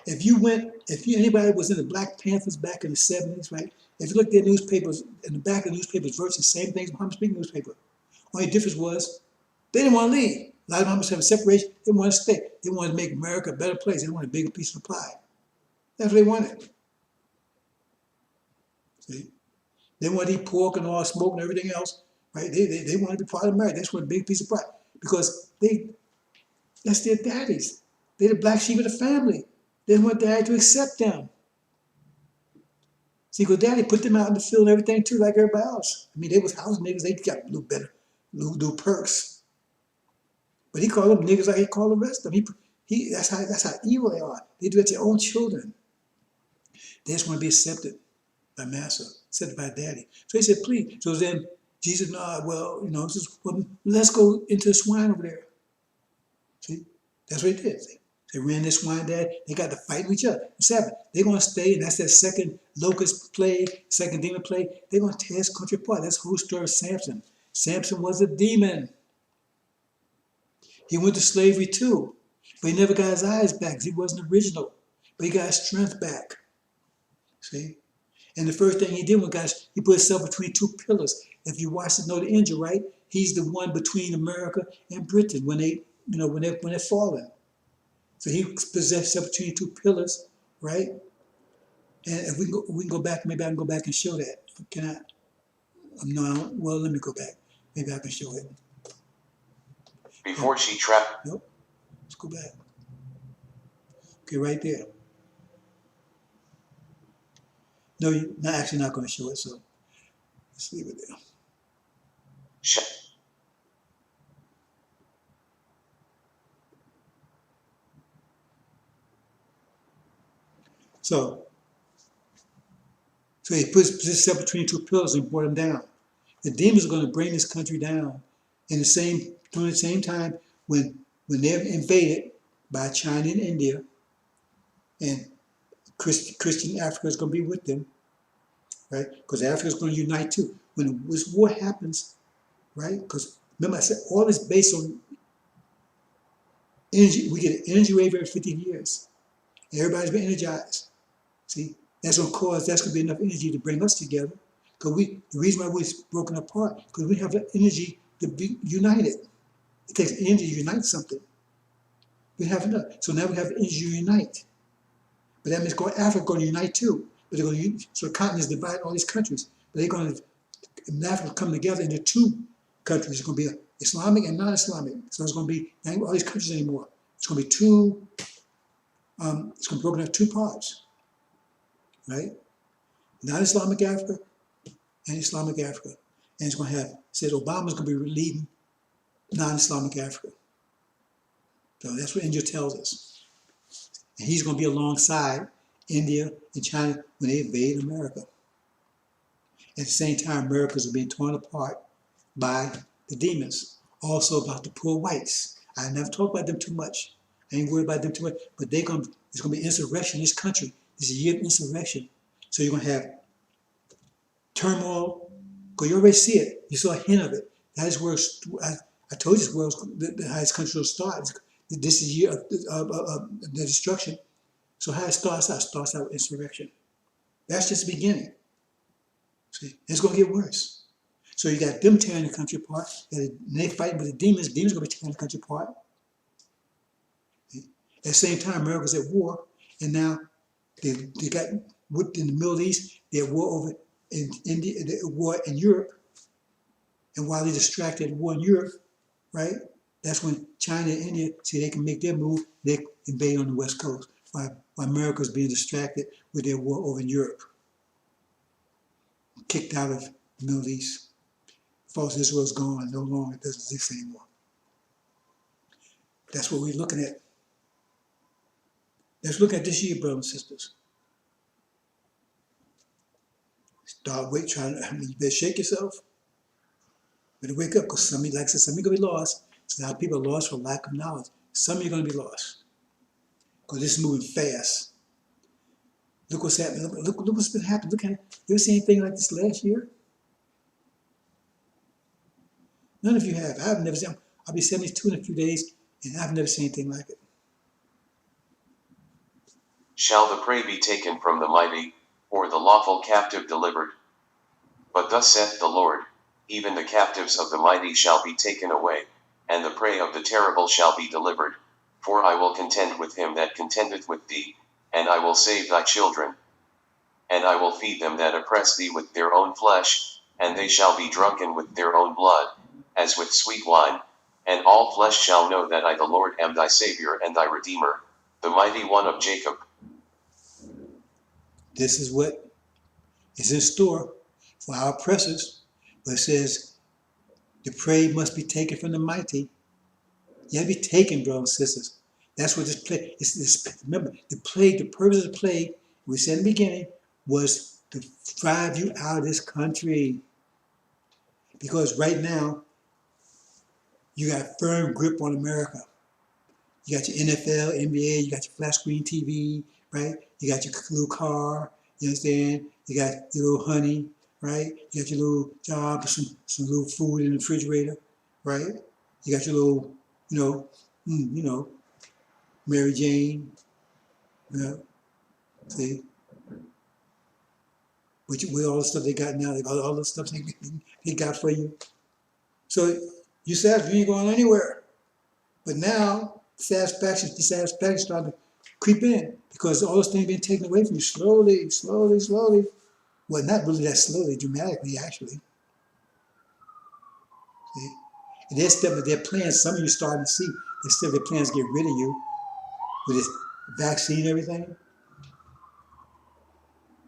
If anybody was in the Black Panthers back in the 70s, right? If you look at their newspapers, in the back of the newspapers, virtually the same things Muhammad speaking newspaper. Only difference was they didn't want to leave. A lot of Muhammad's having separation. They wanted to stay. They wanted to make America a better place. They wanted a bigger piece of the pie. That's what they wanted. See? They want to eat pork and all smoke and everything else, right? They want to be part of America. They just want a big piece of pie because that's their daddies. They're the black sheep of the family. They want daddy to accept them. See, because daddy put them out in the field and everything too, like everybody else. I mean, they was house niggas. They got a little better, little perks. But he called them niggas like he called the rest of them. That's how evil they are. They do it to their own children. They just want to be accepted by Master, accepted by Daddy. So he said, please. So then Jesus, well, let's go into the swine over there. See, that's what he did. See? They ran this swine there. They got to fight with each other. Seven. They're going to stay, and that's that second locust plague, second demon plague. They're going to tear this country apart. That's the whole story of Samson. Samson was a demon. He went to slavery too, but he never got his eyes back because he wasn't original. But he got his strength back. See? And the first thing he did was, he put himself between two pillars. If you watch the Al-Injil, right, he's the one between America and Britain when they're falling. So he possessed himself between two pillars, right? And if we can go back, maybe I can go back and show that. Can I? No, well, let me go back. Maybe I can show it. Before she trapped. Nope. Let's go back. Okay, right there. No, you're actually not going to show it, so let's leave it there. So he put himself between two pillars and brought him down. The demons are going to bring this country down during the same time when they're invaded by China and India, and Christian Africa is going to be with them, right? Because Africa is going to unite too. When this war happens, right? Because remember I said all is based on energy. We get an energy wave every 50 years. Everybody's been energized. See, that's going to be enough energy to bring us together. Because the reason why we're broken apart, because we have the energy to be united. It takes energy to unite something. We have enough. So now we have energy to unite. But that means Africa going to unite too. But they're going to so the continent is divided all these countries. But they're going to, in Africa, come together into two countries. It's going to be Islamic and non-Islamic. So it's going to be not all these countries anymore. It's going to be two. It's going to be broken into two parts, right? Non-Islamic Africa and Islamic Africa, and it's going to have. Said Obama's going to be leading non-Islamic Africa. So that's what India tells us. And he's going to be alongside India and China when they invade America. At the same time, America's being torn apart by the demons. Also about the poor whites. I never talk about them too much. I ain't worried about them too much. But there's going to be insurrection in this country. This is a year of insurrection. So you're going to have turmoil. Because you already see it. You saw a hint of it. That is where I told you how this country will start. This is a year of the destruction. So how it starts out with insurrection. That's just the beginning. See, it's going to get worse. So you got them tearing the country apart. And they fighting with the demons. Demons are going to be tearing the country apart. See? At the same time, America's at war. And now they got whipped in the Middle East. They're at war over in India, the war in Europe, and while they distracted the war in Europe, right? That's when China and India see they can make their move, they invade on the West Coast, while America's being distracted with their war over in Europe, kicked out of the Middle East. False Israel's gone, no longer doesn't exist anymore. That's what we're looking at. Let's look at this year, brothers and sisters. Start you better shake yourself. You better wake up, because some of you, like I said, some of you are going to be lost. So now people are lost for lack of knowledge. Some of you are going to be lost, because this is moving fast. Look what's happening. Look what's been happening. Look at it. You ever seen anything like this last year? None of you have. I've never seen. I'll be 72 in a few days, and I've never seen anything like it. Shall the prey be taken from the mighty, or the lawful captive delivered? But thus saith the Lord, even the captives of the mighty shall be taken away, and the prey of the terrible shall be delivered. For I will contend with him that contendeth with thee, and I will save thy children. And I will feed them that oppress thee with their own flesh, and they shall be drunken with their own blood, as with sweet wine. And all flesh shall know that I the Lord am thy Saviour and thy Redeemer, the mighty one of Jacob. This is what is in store for our oppressors. But it says, the prey must be taken from the mighty. You have to be taken, brothers and sisters. That's what this plague is. Remember, the plague, the purpose of the plague, we said in the beginning, was to drive you out of this country. Because right now, you got a firm grip on America. You got your NFL, NBA, you got your flat screen TV, right? You got your little car, you understand? You got your little honey, right? You got your little job, some little food in the refrigerator, right? You got your little, Mary Jane, see? With all the stuff they got now, all the stuff they got for you. So you said you ain't going anywhere. But now, dissatisfaction starting to creep in, because all those things being taken away from you slowly. Well, not really that slowly, dramatically, actually. See? And their plans, some of you starting to see, their plans to get rid of you with this vaccine and everything.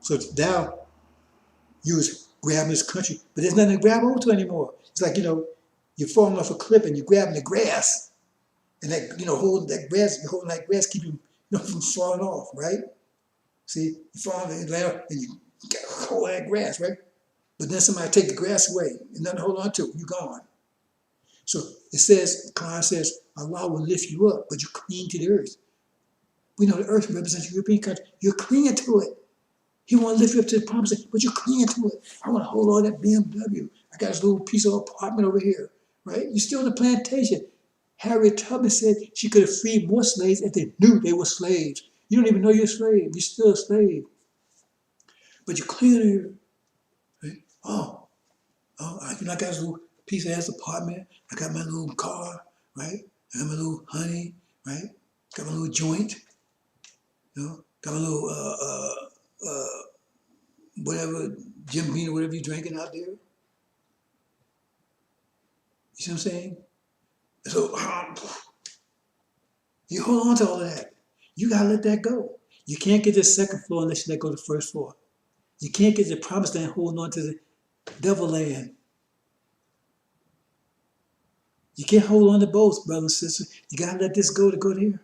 So now, you was grabbing this country, but there's nothing to grab onto anymore. It's like, you're falling off a cliff and you're grabbing the grass. And that, holding that grass, keep you, from falling off, right? See, you fall and you hold that grass, right? But then somebody take the grass away and nothing to hold on to, you're gone. So it says, the Quran says, Allah will lift you up, but you're clinging to the earth. We know the earth represents the European country. You're clinging to it. He want to lift you up to the promise, but you're clinging to it. I want to hold on that BMW. I got this little piece of apartment over here, right? You're still in the plantation. Harriet Tubman said she could have freed more slaves if they knew they were slaves. You don't even know you're a slave. You're still a slave. But you're clinging to it. Right? I got this little piece of ass apartment. I got my little car, right? I got my little honey, right? Got my little joint, got my little whatever, Jim Beam or whatever you're drinking out there. You see what I'm saying? So you hold on to all of that. You gotta let that go. You can't get to the second floor unless you let go to the first floor. You can't get to the promised land holding on to the devil land. You can't hold on to both, brothers and sisters. You gotta let this go to go there.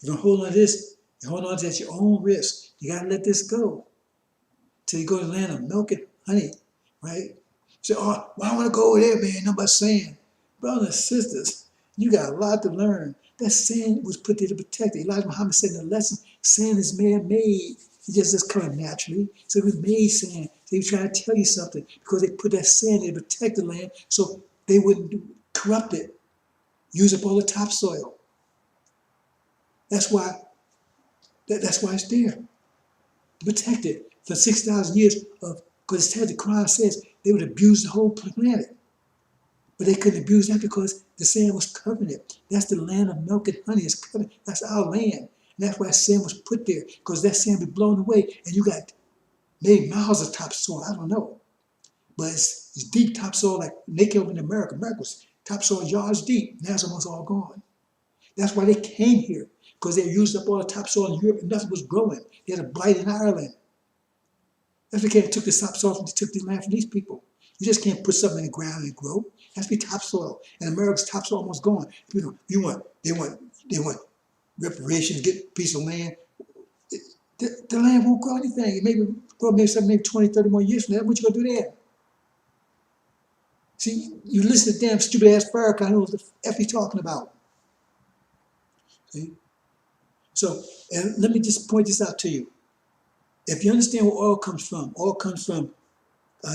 If you hold on to this, you hold on to it at your own risk. You gotta let this go till you go to the land of milk and honey, right? Say, well, I want to go over there, man. Nobody's saying. Brothers and sisters, you got a lot to learn. That sand was put there to protect it. Elijah Muhammad said in the lesson, sand is man-made. It just doesn't come naturally. So it was made sand. They were trying to tell you something because they put that sand there to protect the land so they wouldn't corrupt it, use up all the topsoil. That's why it's there, to protect it. For 6,000 years of, because the Quran says they would abuse the whole planet. But they couldn't abuse that because the sand was covering it. That's the land of milk and honey. It's covered. That's our land. And that's why sand was put there, because that sand be blown away. And you got maybe miles of topsoil, I don't know. But it's deep topsoil like they came in America. America was topsoil yards deep. Now it's almost all gone. That's why they came here, because they used up all the topsoil in Europe and nothing was growing. They had a blight in Ireland. That's why they took the topsoil, they took the land from these people. You just can't put something in the ground and grow. It has to be topsoil. And America's topsoil almost gone. They want reparations, get a piece of land. The land won't grow anything. It maybe grow maybe 20, 30 more years from now. What you gonna do then? See, you listen to damn stupid ass Farrakhan, who knows what the F he's talking about. See? So, and let me just point this out to you. If you understand where oil comes from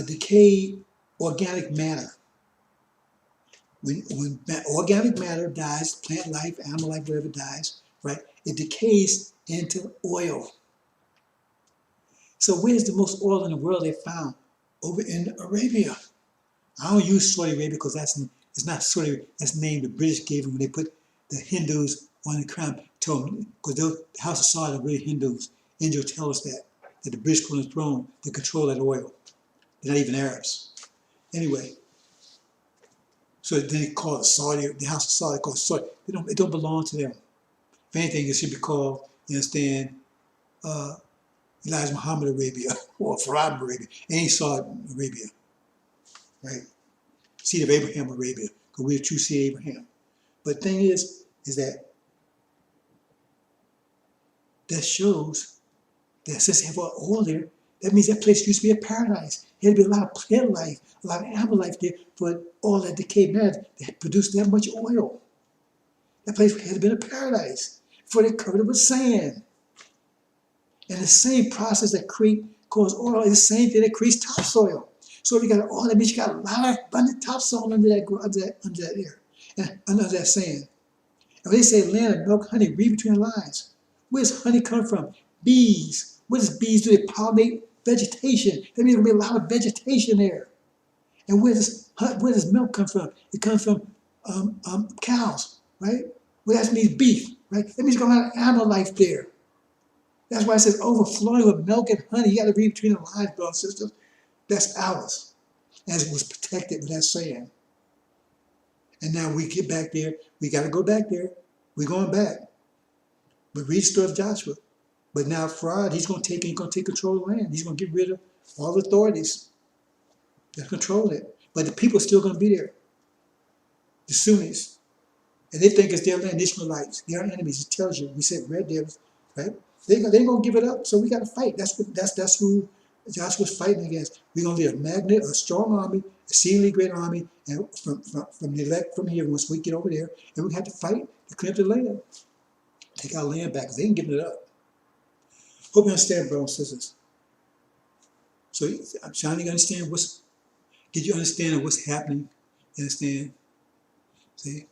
decayed organic matter. When organic matter dies, plant life, animal life, whatever dies, right, it decays into oil. So where's the most oil in the world they found? Over in Arabia. I don't use Saudi Arabia because it's not Saudi Arabia. That's the name the British gave them when they put the Hindus on the crown. Because the House of Saud are really Hindus. Angel tells us that the British put on the throne to control that oil. They're not even Arabs. Anyway, so then they call it Saudi, the House of Saud, they call it Saudi. It don't belong to them. If anything, it should be called, you understand, Elijah Muhammad Arabia or Farad Arabia. Ain't Saudi Arabia, right? Seed of Abraham Arabia, because we're true seed of Abraham. But the thing is that shows that since they have oil there, that means that place used to be a paradise. There had to be a lot of plant life, a lot of animal life there for all that decayed matter that produced that much oil. That place had been a paradise before they covered it with sand. And the same process that causes oil is the same thing that creates topsoil. So if you got oil, that means you got a lot of abundant topsoil under that air and under that sand. And when they say land of milk, honey, read between the lines. Where does honey come from? Bees. What does bees do? They pollinate vegetation. That means there'll be a lot of vegetation there. And where does milk come from? It comes from cows, right? Well, that means beef, right? That means there's a lot of animal life there. That's why it says overflowing with milk and honey. You got to read between the lines, brothers and sisters. That's ours, as it was protected with that sand. And now we get back there. We got to go back there. We're going back. But read the story of Joshua. But now Farad, he's going to take control of the land. He's going to get rid of all the authorities that control it. But the people are still going to be there. The Sunnis. And they think it's their land, the Ishmaelites. They are enemies. It tells you. We said red devils, right? They ain't going to give it up. So we got to fight. That's who Joshua's fighting against. We're going to be a magnet, a strong army, a exceedingly great army, and from the elect from here, once we get over there, and we have to fight to clear up the land. Take our land back, because they ain't giving it up. Hope you understand, brothers and sisters. So I'm trying to understand get you understanding what's happening. You understand? See?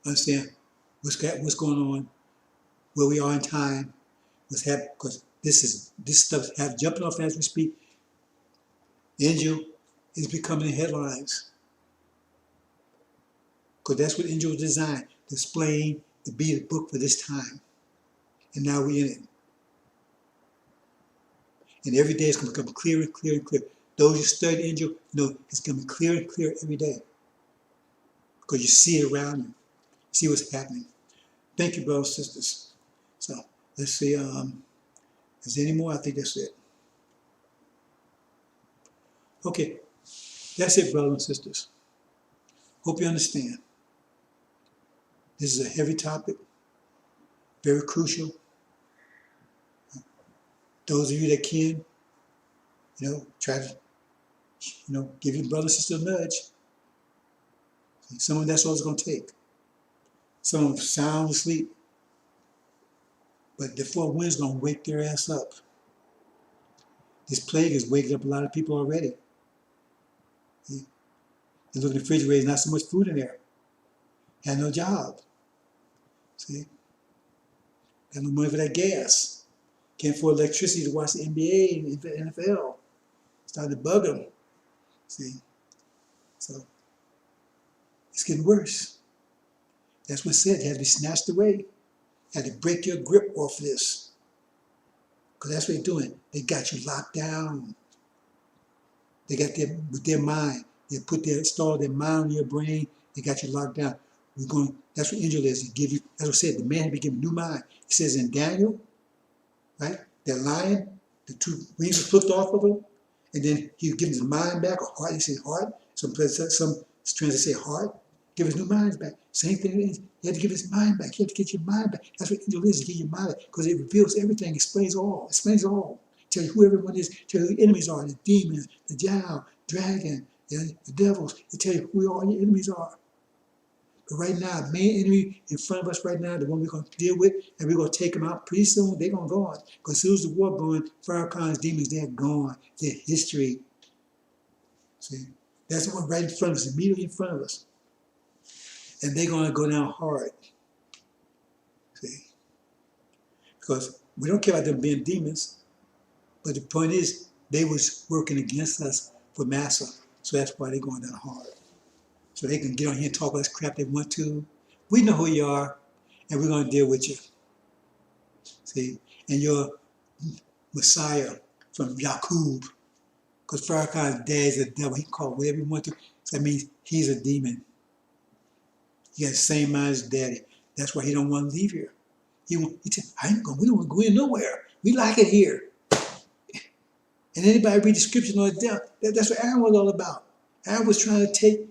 Understand what's going on, where we are in time, what's happening, because this stuff is jumping off as we speak. The angel is becoming headlines. Because that's what angel was designed, to explain, to be the book for this time. And now we're in it. And every day it's going to become clearer and clearer and clearer. Those who study angel know it's going to be clearer and clearer every day. Because you see it around you. See what's happening. Thank you, brothers and sisters. So let's see. Is there any more? I think that's it. Okay. That's it, brothers and sisters. Hope you understand. This is a heavy topic. Very crucial. Those of you that can, try to, give your brother and sister a nudge. Some of that's all it's going to take. Some of them sound asleep. But the four winds going to wake their ass up. This plague is waking up a lot of people already. See? They look in the refrigerator, not so much food in there. Had no job. See? Got no money for that gas. Can't afford electricity to watch the NBA and the NFL. Starting to bug them. See? So, it's getting worse. That's what it said. It had to be snatched away. You had to break your grip off this. Because that's what they're doing. They got you locked down. They got with their mind. They install their mind on your brain. They got you locked down. That's what angel is. They give you, that's what it said, the man had to give a new mind. It says in Daniel, right? That lion, the two wings were flipped off of him, and then he would give his mind back, or heart. He said heart. Some translations say heart. Give his new minds back. Same thing. He had to give his mind back. You have to get your mind back. That's what angel is, to get your mind back, because it reveals everything, explains all. Explains all. Tell you who everyone is. Tell you who the enemies are. The demons, the diablo, dragon, the devils. It tell you who all your enemies are. But right now, the main enemy in front of us right now, the one we're going to deal with, and we're going to take them out pretty soon, they're going to go on. Because as soon as the war going, Farrakhan's demons, they're gone. They're history. See? That's the one right in front of us, immediately in front of us. And they're going to go down hard. See? Because we don't care about them being demons. But the point is, they was working against us for massa. So that's why they're going down hard. So they can get on here and talk all this crap they want to. We know who you are, and we're going to deal with you. See? And your Messiah from Yaqub, because Farrakhan's dad is a devil. He can call it whatever he wants to. So that means he's a demon. He got the same mind as daddy. That's why he don't want to leave here. He said, we don't want to go in nowhere. We like it here. And anybody read the scriptures on it down, that's what Aaron was all about. Aaron was trying to take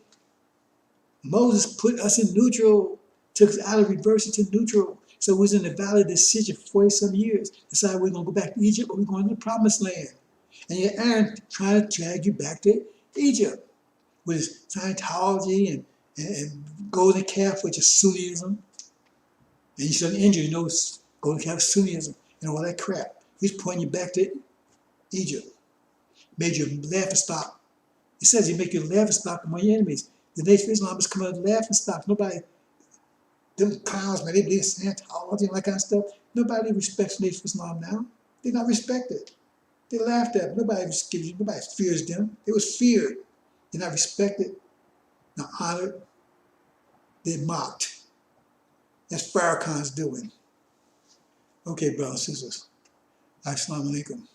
Moses, put us in neutral, took us out of reverse into neutral. So we was in a valid decision for 40 some years. Decided we're going to go back to Egypt or we're going to the promised land. And yet Aaron trying to drag you back to Egypt with his Scientology and golden calf, which is Sunnism. And you said India, you know, golden calf is Sunnism and all that crap. He's pointing you back to Egypt. Made you laugh and stop. He says he make you laugh and stop among your enemies. The Nation of Islam is coming to laugh and stop. Nobody, them clowns, man, they believe in Scientology and that kind of stuff. Nobody respects the Nation of Islam now. They're not respected. They laughed at them. Nobody fears them. They was feared. They're not respected, not honored. They're mocked. That's Farrakhan's doing. Okay, brothers and sisters. Assalamu alaikum.